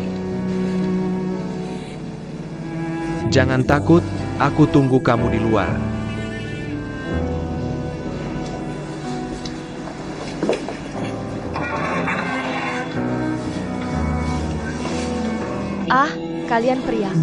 Speaker 1: Jangan takut, aku tunggu kamu di luar.
Speaker 3: Ah, kalian pria.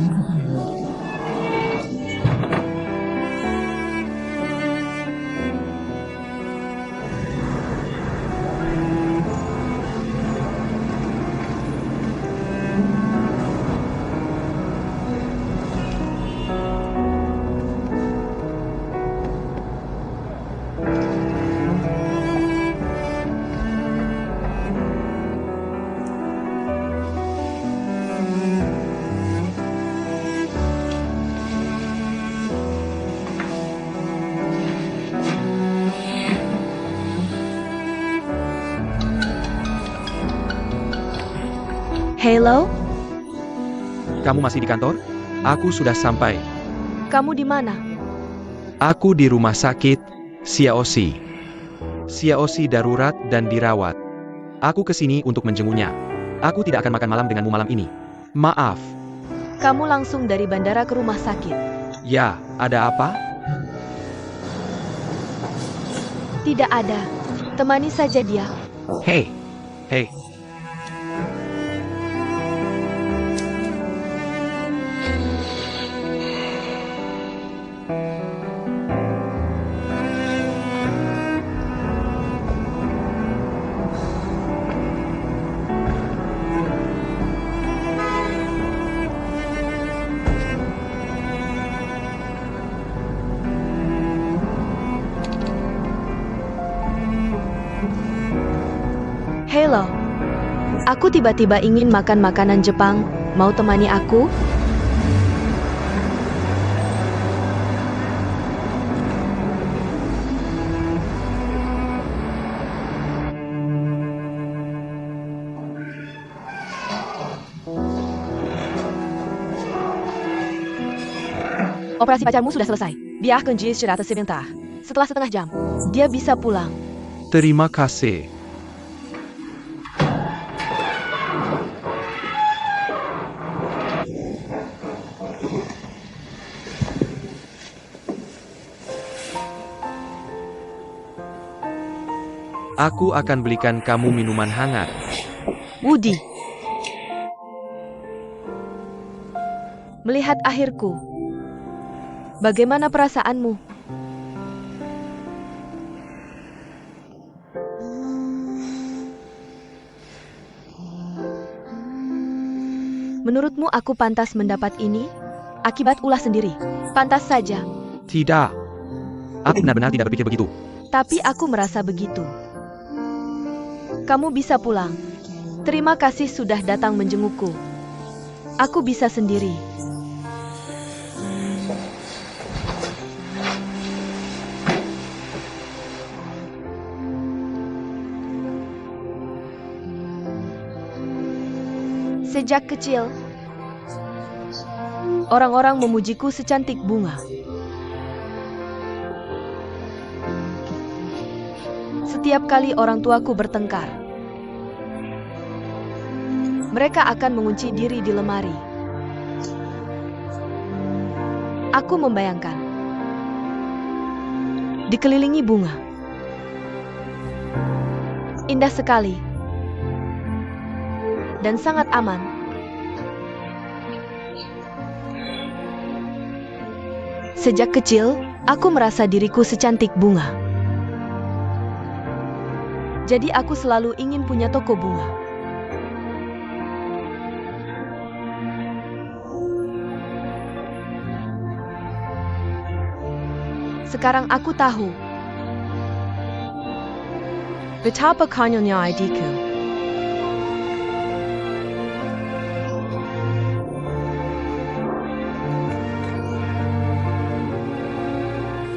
Speaker 3: Halo,
Speaker 1: Kamu masih di kantor? Aku sudah sampai.
Speaker 3: kamu di mana?
Speaker 1: Aku di rumah sakit, Xiaoxi. Xiaoxi darurat dan dirawat. Aku kesini untuk menjenguknya. Aku tidak akan makan malam denganmu malam ini. Maaf.
Speaker 3: Kamu langsung dari bandara ke rumah sakit.
Speaker 1: Ya, ada apa?
Speaker 3: Tidak ada. Temani saja dia.
Speaker 1: Hei. Hei.
Speaker 3: Halo. Aku tiba-tiba ingin makan makanan Jepang. Mau temani aku? Operasi pacarmu sudah selesai. Biarkan dia istirahat sebentar. Setelah setengah jam, dia bisa pulang.
Speaker 1: Terima kasih. Aku akan belikan kamu minuman hangat.
Speaker 3: Woody. Melihat akhirku. Bagaimana perasaanmu? Menurutmu aku pantas mendapat ini? Akibat ulah sendiri. Pantas saja.
Speaker 1: Tidak. Aku benar-benar tidak berpikir begitu.
Speaker 3: Tapi aku merasa begitu. Kamu bisa pulang. Terima kasih sudah datang menjengukku. Aku bisa sendiri. Sejak kecil, orang-orang memujiku secantik bunga. Setiap kali orang tuaku bertengkar, mereka akan mengunci diri di lemari. Aku membayangkan dikelilingi bunga. Indah sekali dan sangat aman. Sejak kecil, aku merasa diriku secantik bunga. Jadi aku selalu ingin punya toko bunga. Sekarang aku tahu betapa konyolnya idku.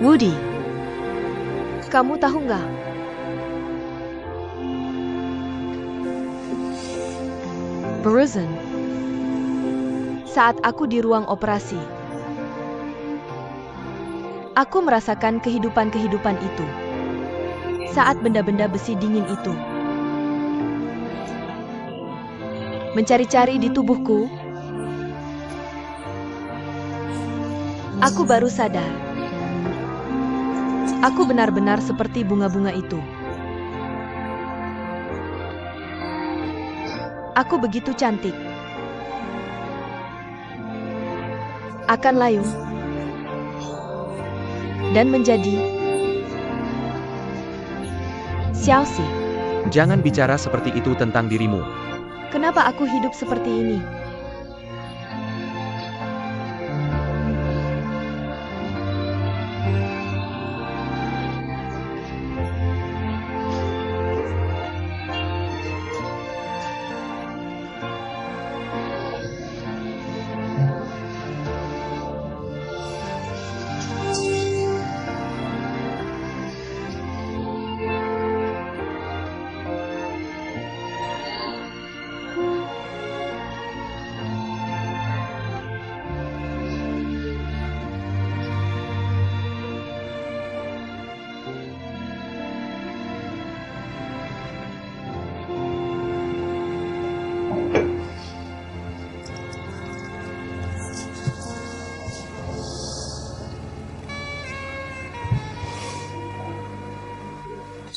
Speaker 3: Woody, kamu tahu nggak? Barusan, saat aku di ruang operasi, aku merasakan kehidupan-kehidupan itu. Saat benda-benda besi dingin itu mencari-cari di tubuhku, aku baru sadar. Aku benar-benar seperti bunga-bunga itu. Aku begitu cantik. Akan layu. Dan menjadi Xiaoxi.
Speaker 1: Jangan bicara seperti itu tentang dirimu.
Speaker 3: Kenapa aku hidup seperti ini?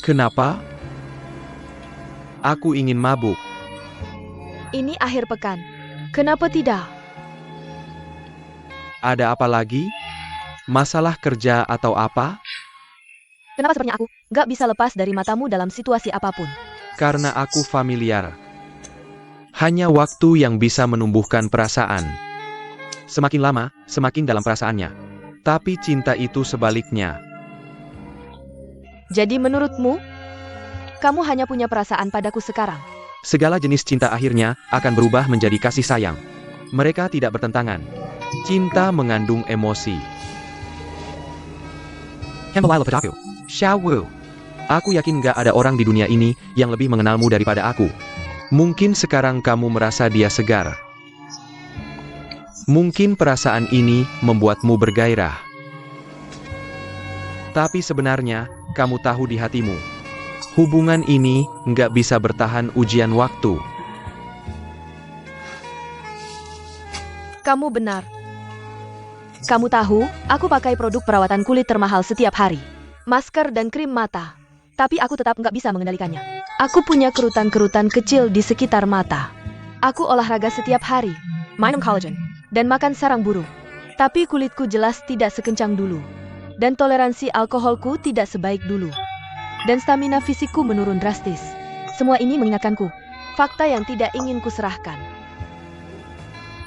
Speaker 1: Kenapa? Aku ingin mabuk.
Speaker 3: Ini akhir pekan. Kenapa tidak?
Speaker 1: Ada apa lagi? Masalah kerja atau apa?
Speaker 3: Kenapa sepertinya aku gak bisa lepas dari matamu dalam situasi apapun?
Speaker 1: Karena aku familiar. Hanya waktu yang bisa menumbuhkan perasaan. Semakin lama, semakin dalam perasaannya. Tapi cinta itu sebaliknya.
Speaker 3: Jadi menurutmu, kamu hanya punya perasaan padaku sekarang?
Speaker 1: Segala jenis cinta akhirnya akan berubah menjadi kasih sayang. Mereka tidak bertentangan. Cinta mengandung emosi. Hembelai lepetaku. Xiaowu. Aku yakin gak ada orang di dunia ini yang lebih mengenalmu daripada aku. Mungkin sekarang kamu merasa dia segar. Mungkin perasaan ini membuatmu bergairah. Tapi sebenarnya, kamu tahu di hatimu, hubungan ini nggak bisa bertahan ujian waktu.
Speaker 3: Kamu benar. Kamu tahu, aku pakai produk perawatan kulit termahal setiap hari. Masker dan krim mata. Tapi aku tetap nggak bisa mengendalikannya. Aku punya kerutan-kerutan kecil di sekitar mata. Aku olahraga setiap hari, minum collagen, dan makan sarang burung. Tapi kulitku jelas tidak sekencang dulu. Dan toleransi alkoholku tidak sebaik dulu. Dan stamina fisikku menurun drastis. Semua ini mengingatkanku, fakta yang tidak ingin kuserahkan.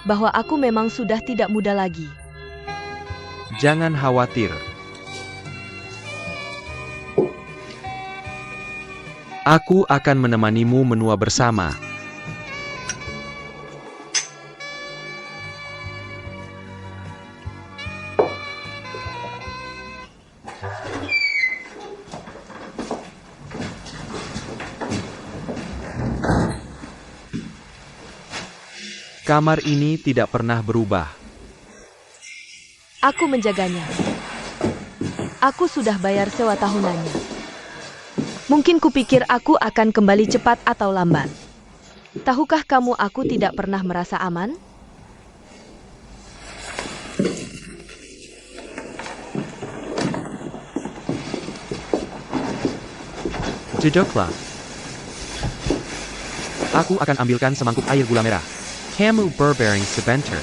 Speaker 3: Bahwa aku memang sudah tidak muda lagi.
Speaker 1: Jangan khawatir. Aku akan menemanimu menua bersama. Kamar ini tidak pernah berubah.
Speaker 3: Aku menjaganya. Aku sudah bayar sewa tahunannya. Mungkin kupikir aku akan kembali cepat atau lambat. Tahukah kamu aku tidak pernah merasa aman?
Speaker 1: Duduklah. Aku akan ambilkan semangkuk air gula merah. Kamu berbaring sebentar.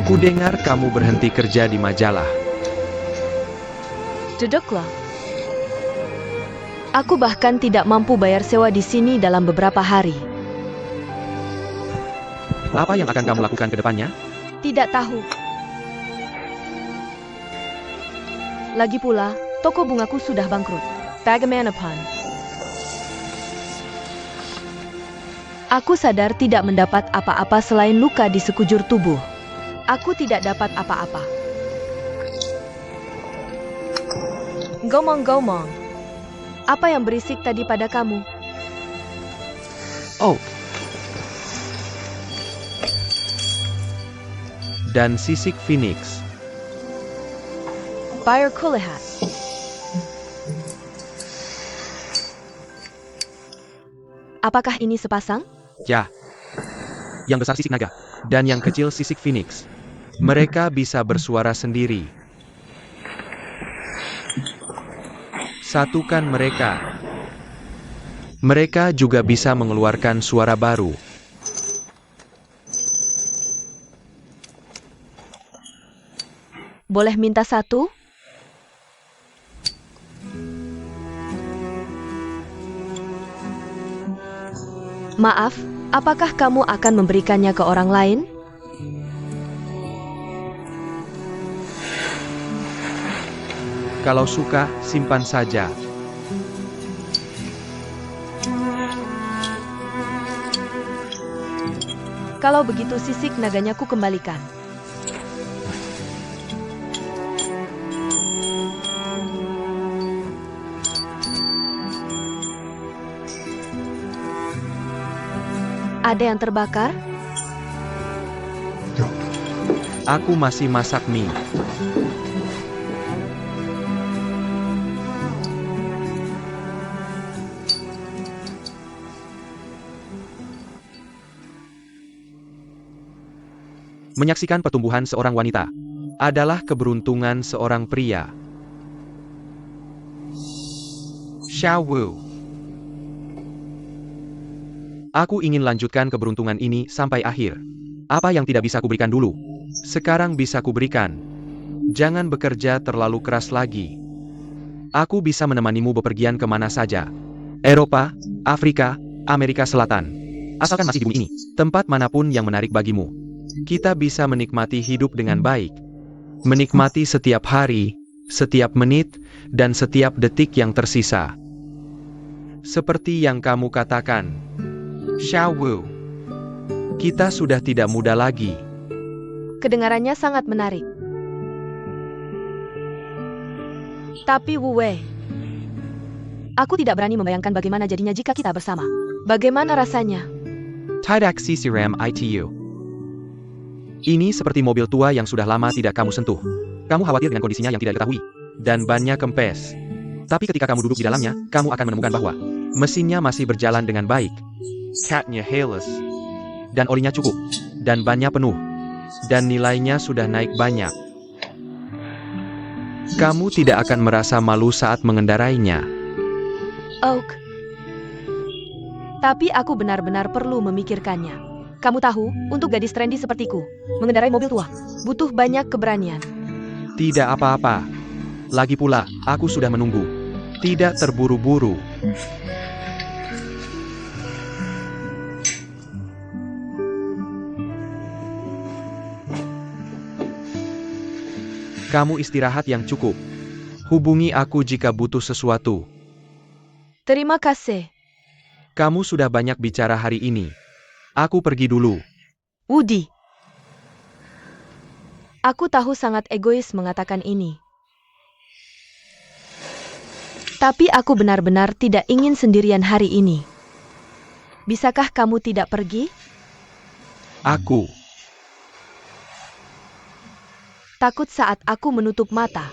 Speaker 1: Kudengar kamu berhenti kerja di majalah.
Speaker 3: Duduklah. Aku bahkan tidak mampu bayar sewa di sini dalam beberapa hari.
Speaker 1: Apa yang akan kamu lakukan ke depannya?
Speaker 3: Tidak tahu. Lagi pula, toko bungaku sudah bangkrut. Bagaimanapun. Aku sadar tidak mendapat apa-apa selain luka di sekujur tubuh. Aku tidak dapat apa-apa. Gomong-gomong. Apa yang berisik tadi pada kamu?
Speaker 1: Oh. Dan sisik Phoenix.
Speaker 3: Buyer kulihat. Apakah ini sepasang?
Speaker 1: Ya. Yang besar sisik naga. Dan yang kecil sisik Phoenix. Mereka bisa bersuara sendiri. Satukan mereka. Mereka juga bisa mengeluarkan suara baru.
Speaker 3: Boleh minta satu? Maaf, apakah kamu akan memberikannya ke orang lain?
Speaker 1: Kalau suka, simpan saja.
Speaker 3: Kalau begitu sisik naganya ku kembalikan. Ada yang terbakar?
Speaker 1: Aku masih masak mie. Menyaksikan pertumbuhan seorang wanita adalah keberuntungan seorang pria. Xiao Wu. Aku ingin lanjutkan keberuntungan ini sampai akhir. Apa yang tidak bisa kuberikan dulu, sekarang bisa kuberikan. Jangan bekerja terlalu keras lagi. Aku bisa menemanimu bepergian kemana saja. Eropa, Afrika, Amerika Selatan. Asalkan masih di bumi ini, tempat manapun yang menarik bagimu. Kita bisa menikmati hidup dengan baik. Menikmati setiap hari, setiap menit, dan setiap detik yang tersisa. Seperti yang kamu katakan, Xiao Wu. Kita sudah tidak muda lagi.
Speaker 3: Kedengarannya sangat menarik. Tapi Wu Wei, aku tidak berani membayangkan bagaimana jadinya jika kita bersama. Bagaimana rasanya?
Speaker 1: Tidak siram itu. Ini seperti mobil tua yang sudah lama tidak kamu sentuh. Kamu khawatir dengan kondisinya yang tidak diketahui. Dan bannya kempes. Tapi ketika kamu duduk di dalamnya, kamu akan menemukan bahwa mesinnya masih berjalan dengan baik. Catnya halus. Dan olinya cukup. Dan bannya penuh. Dan nilainya sudah naik banyak. Kamu tidak akan merasa malu saat mengendarainya.
Speaker 3: Oak. Tapi aku benar-benar perlu memikirkannya. Kamu tahu, untuk gadis trendy sepertiku, mengendarai mobil tua, butuh banyak keberanian.
Speaker 1: Tidak apa-apa. Lagi pula, aku sudah menunggu. Tidak terburu-buru. Kamu istirahat yang cukup. Hubungi aku jika butuh sesuatu.
Speaker 3: Terima kasih.
Speaker 1: Kamu sudah banyak bicara hari ini. Aku pergi dulu.
Speaker 3: Woody. Aku tahu sangat egois mengatakan ini. Tapi aku benar-benar tidak ingin sendirian hari ini. Bisakah kamu tidak pergi?
Speaker 1: Aku.
Speaker 3: Takut saat aku menutup mata.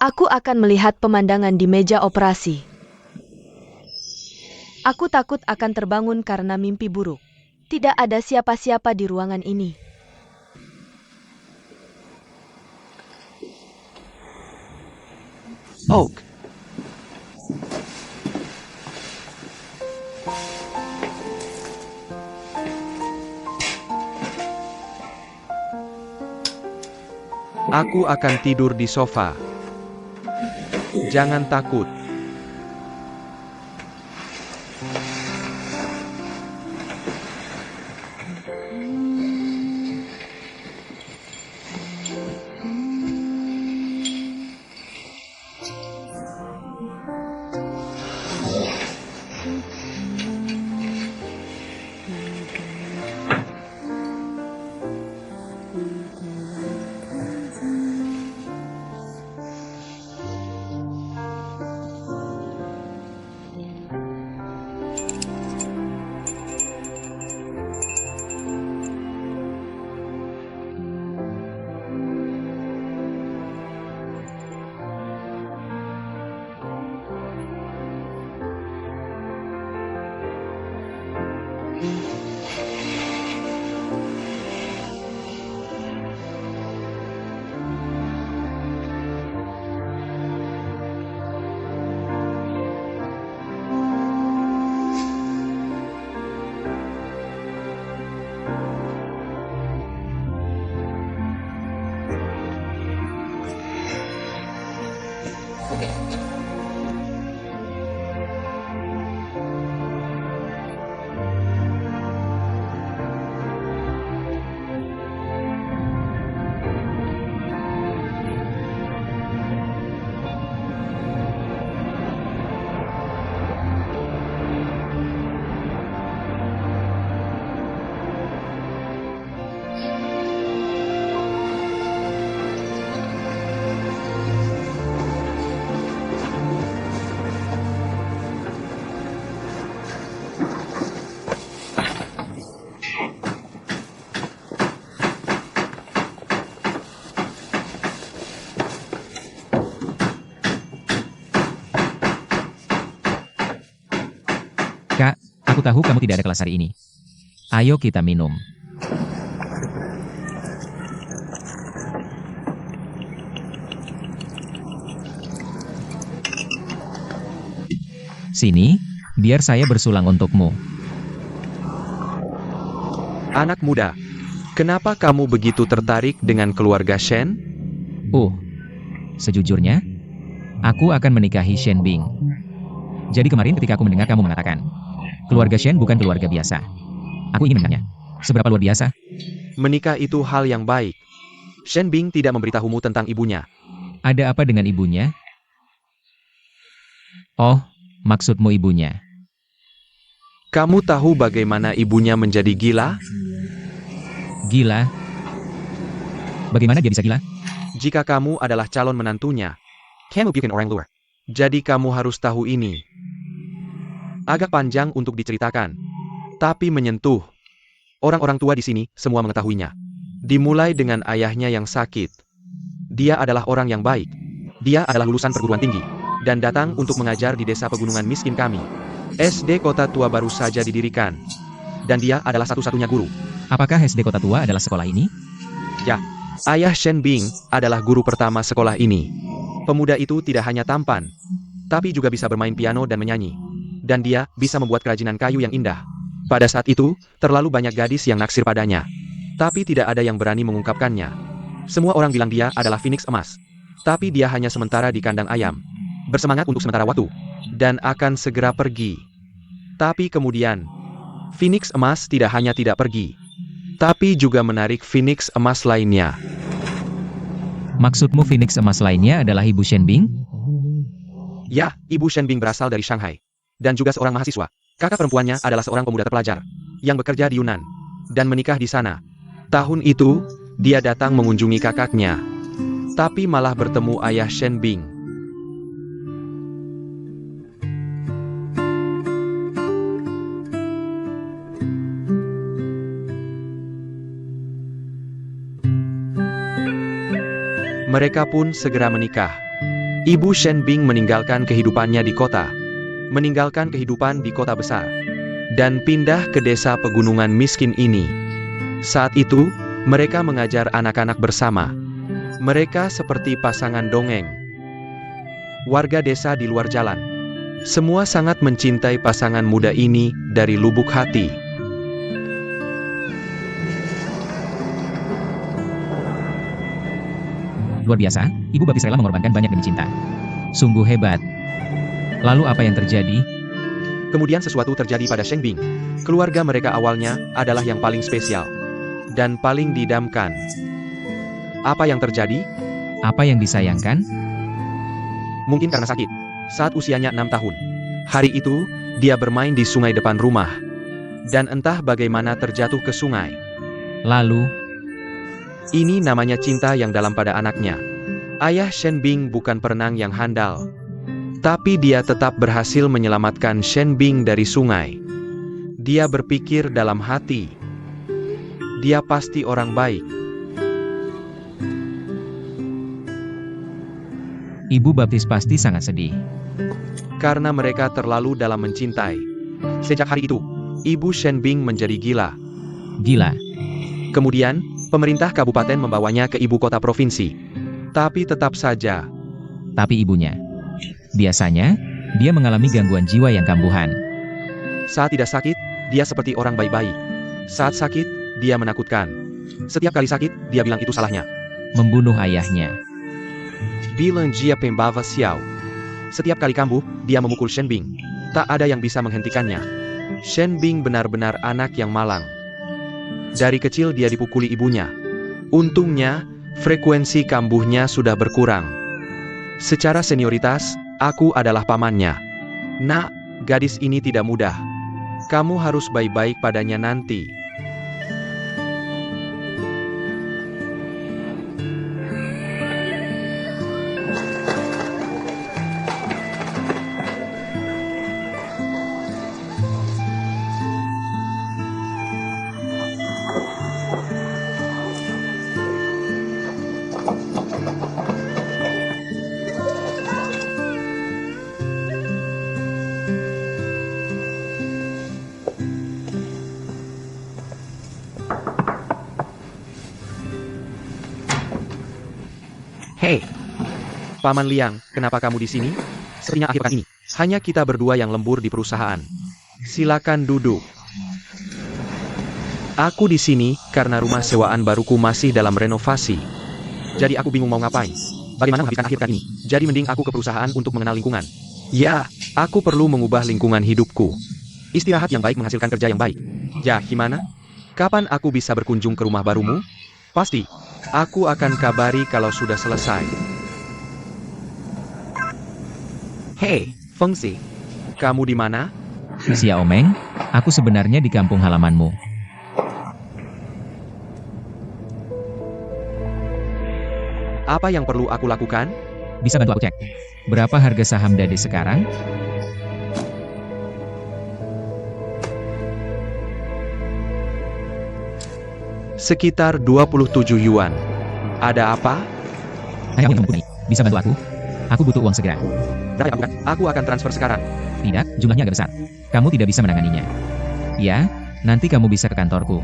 Speaker 3: Aku akan melihat pemandangan di meja operasi. Aku takut akan terbangun karena mimpi buruk. Tidak ada siapa-siapa di ruangan ini.
Speaker 1: Oak. Aku akan tidur di sofa. Jangan takut.
Speaker 2: Aku tahu kamu tidak ada kelas hari ini. Ayo kita minum. Sini, biar saya bersulang untukmu.
Speaker 1: Anak muda, kenapa kamu begitu tertarik dengan keluarga Shen?
Speaker 2: Sejujurnya, aku akan menikahi Shen Bing. Jadi kemarin ketika aku mendengar kamu mengatakan, keluarga Shen bukan keluarga biasa. Aku ingin bertanya, seberapa luar biasa?
Speaker 1: Menikah itu hal yang baik. Shen Bing tidak memberitahumu tentang ibunya.
Speaker 2: Ada apa dengan ibunya? Oh, maksudmu ibunya.
Speaker 1: Kamu tahu bagaimana ibunya menjadi gila?
Speaker 2: Gila? Bagaimana dia bisa gila?
Speaker 1: Jika kamu adalah calon menantunya, kamu bukan orang luar. Jadi kamu harus tahu ini. Agak panjang untuk diceritakan, tapi menyentuh. Orang-orang tua di sini semua mengetahuinya. Dimulai dengan ayahnya yang sakit. Dia adalah orang yang baik. Dia adalah lulusan perguruan tinggi dan datang untuk mengajar di desa pegunungan miskin kami. SD Kota Tua baru saja didirikan, dan dia adalah satu-satunya guru.
Speaker 2: Apakah SD Kota Tua adalah sekolah ini?
Speaker 1: Ya, ayah Shen Bing adalah guru pertama sekolah ini. Pemuda itu tidak hanya tampan, tapi juga bisa bermain piano dan menyanyi. Dan dia bisa membuat kerajinan kayu yang indah. Pada saat itu, terlalu banyak gadis yang naksir padanya. Tapi tidak ada yang berani mengungkapkannya. Semua orang bilang dia adalah Phoenix emas. Tapi dia hanya sementara di kandang ayam. Bersemangat untuk sementara waktu. Dan akan segera pergi. Tapi kemudian, Phoenix emas tidak hanya tidak pergi, tapi juga menarik Phoenix emas lainnya.
Speaker 2: Maksudmu Phoenix emas lainnya adalah Ibu Shen Bing?
Speaker 1: Ya, Ibu Shen Bing berasal dari Shanghai. Dan juga seorang mahasiswa. Kakak perempuannya adalah seorang pemuda terpelajar yang bekerja di Yunnan dan menikah di sana. Tahun itu, dia datang mengunjungi kakaknya, tapi malah bertemu ayah Shen Bing. Mereka pun segera menikah. Ibu Shen Bing meninggalkan kehidupannya di kota, meninggalkan kehidupan di kota besar, dan pindah ke desa pegunungan miskin ini. Saat itu, mereka mengajar anak-anak bersama. Mereka seperti pasangan dongeng. Warga desa di luar jalan. Semua sangat mencintai pasangan muda ini dari lubuk hati.
Speaker 2: Luar biasa, Ibu Baptis rela mengorbankan banyak demi cinta. Sungguh hebat. Lalu apa yang terjadi?
Speaker 1: Kemudian sesuatu terjadi pada Shen Bing. Keluarga mereka awalnya adalah yang paling spesial dan paling didamkan. Apa yang terjadi?
Speaker 2: Apa yang disayangkan?
Speaker 1: Mungkin karena sakit. Saat usianya 6 tahun. Hari itu, dia bermain di sungai depan rumah. Dan entah bagaimana terjatuh ke sungai.
Speaker 2: Lalu,
Speaker 1: Ini namanya cinta yang dalam pada anaknya. Ayah Shen Bing bukan perenang yang handal. Tapi dia tetap berhasil menyelamatkan Shen Bing dari sungai. Dia berpikir dalam hati. Dia pasti orang baik.
Speaker 2: Ibu Baptis pasti sangat sedih.
Speaker 1: Karena mereka terlalu dalam mencintai. Sejak hari itu, Ibu Shen Bing menjadi gila.
Speaker 2: Gila.
Speaker 1: Kemudian, pemerintah kabupaten membawanya ke ibu kota provinsi. Tapi tetap saja,
Speaker 2: Tapi ibunya. Biasanya, dia mengalami gangguan jiwa yang kambuhan.
Speaker 1: saat tidak sakit, dia seperti orang baik-baik. Saat sakit, dia menakutkan. Setiap kali sakit, dia bilang itu salahnya.
Speaker 2: Membunuh ayahnya.
Speaker 1: Bilang dia pembawa siau. Setiap kali kambuh, dia memukul Shen Bing. Tak ada yang bisa menghentikannya. Shen Bing benar-benar anak yang malang. Dari kecil dia dipukuli ibunya. Untungnya, frekuensi kambuhnya sudah berkurang. Secara senioritas, aku adalah pamannya. Nak, gadis ini tidak mudah. Kamu harus baik-baik padanya nanti. Hei, Paman Liang, kenapa kamu di sini? Sepertinya akhir pekan ini, hanya kita berdua yang lembur di perusahaan. Silakan duduk. Aku di sini karena rumah sewaan baruku masih dalam renovasi. Jadi aku bingung mau ngapain. Bagaimana menghabiskan akhir pekan ini? Jadi mending aku ke perusahaan untuk mengenal lingkungan. Ya, aku perlu mengubah lingkungan hidupku. Istirahat yang baik menghasilkan kerja yang baik. Ya, gimana? Kapan aku bisa berkunjung ke rumah barumu? Pasti. Aku akan kabari kalau sudah selesai. Hei, Fengxi. Kamu di mana?
Speaker 2: Xiao Meng, aku sebenarnya di kampung halamanmu.
Speaker 1: Apa yang perlu aku lakukan?
Speaker 2: Bisa bantu aku cek? Berapa harga saham Dade sekarang?
Speaker 1: Sekitar 27 yuan. Ada apa?
Speaker 2: Hanya ingin mempunyai. Bisa bantu aku? Aku butuh uang segera.
Speaker 1: Berapa bukan? Aku akan transfer sekarang.
Speaker 2: Tidak, jumlahnya agak besar. Kamu tidak bisa menanganinya. Ya, nanti kamu bisa ke kantorku.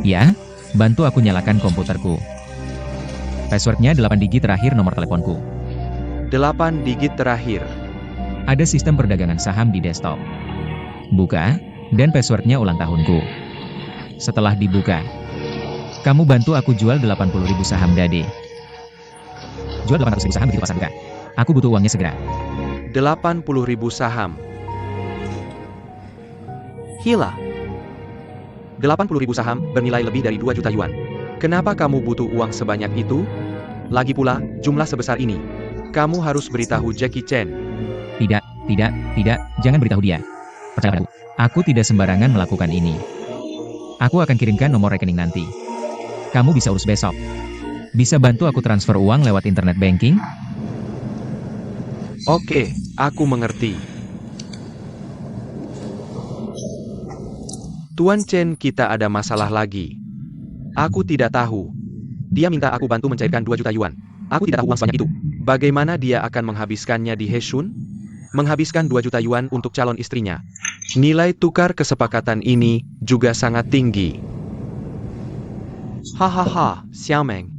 Speaker 2: Ya, bantu aku nyalakan komputerku. Passwordnya 8 digit terakhir nomor teleponku.
Speaker 1: 8 digit terakhir.
Speaker 2: Ada sistem perdagangan saham di desktop. Buka, dan passwordnya ulang tahunku. Setelah dibuka, kamu bantu aku jual 80.000 saham Dade. Jual 800.000 saham begitu pasar buka. Aku butuh uangnya segera.
Speaker 1: 80.000 saham. Hila. 80.000 saham bernilai lebih dari 2 juta yuan. Kenapa kamu butuh uang sebanyak itu? Lagi pula, jumlah sebesar ini. Kamu harus beritahu Jackie Chan.
Speaker 2: Tidak, jangan beritahu dia. Percaya padaku, aku tidak sembarangan melakukan ini. Aku akan kirimkan nomor rekening nanti. Kamu bisa urus besok. Bisa bantu aku transfer uang lewat internet banking?
Speaker 1: Oke, aku mengerti. Tuan Chen, kita ada masalah lagi. Aku tidak tahu. Dia minta aku bantu mencairkan 2 juta yuan. Aku tidak tahu uang sebanyak itu. Bagaimana dia akan menghabiskannya di Hesun? Menghabiskan 2 juta yuan untuk calon istrinya. Nilai tukar kesepakatan ini juga sangat tinggi. Hahaha, Xiao Meng.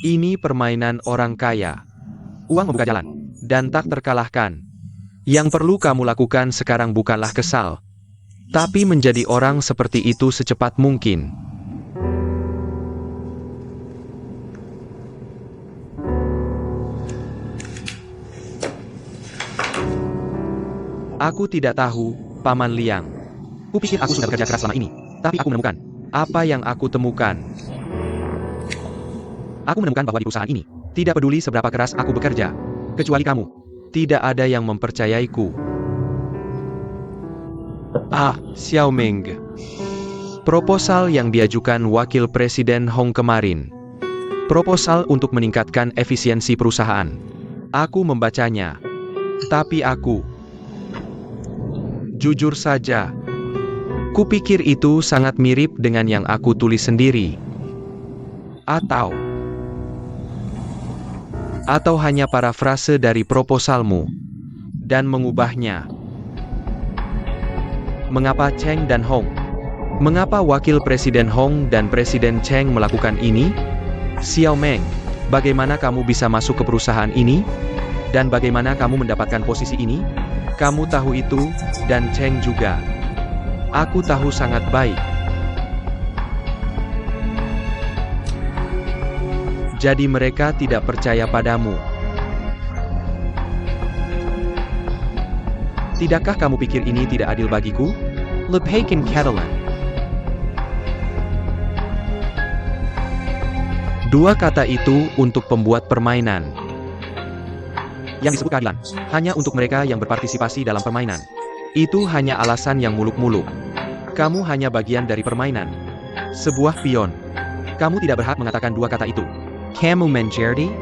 Speaker 1: Ini permainan orang kaya. Uang membuka jalan, dan tak terkalahkan. Yang perlu kamu lakukan sekarang bukanlah kesal, tapi menjadi orang seperti itu secepat mungkin. Aku tidak tahu, Paman Liang. Kupikir aku sudah bekerja keras selama ini, tapi aku menemukan. Apa yang aku temukan? Aku menemukan bahwa di perusahaan ini, tidak peduli seberapa keras aku bekerja, kecuali kamu, tidak ada yang mempercayaiku. Xiao Meng. Proposal yang diajukan Wakil Presiden Hong kemarin. Proposal untuk meningkatkan efisiensi perusahaan. Aku membacanya. Tapi aku, jujur saja, kupikir itu sangat mirip dengan yang aku tulis sendiri. Atau hanya parafrase dari proposalmu, dan mengubahnya. Mengapa Cheng dan Hong? Mengapa Wakil Presiden Hong dan Presiden Cheng melakukan ini? Xiao Meng, bagaimana kamu bisa masuk ke perusahaan ini? Dan bagaimana kamu mendapatkan posisi ini? Kamu tahu itu, dan Cheng juga. Aku tahu sangat baik. Jadi mereka tidak percaya padamu. Tidakkah kamu pikir ini tidak adil bagiku? Lepaikan Catalan. Dua kata itu untuk pembuat permainan. Yang disebut keadilan, hanya untuk mereka yang berpartisipasi dalam permainan. Itu hanya alasan yang muluk-muluk. Kamu hanya bagian dari permainan. Sebuah pion. Kamu tidak berhak mengatakan dua kata itu. Kamu menjadi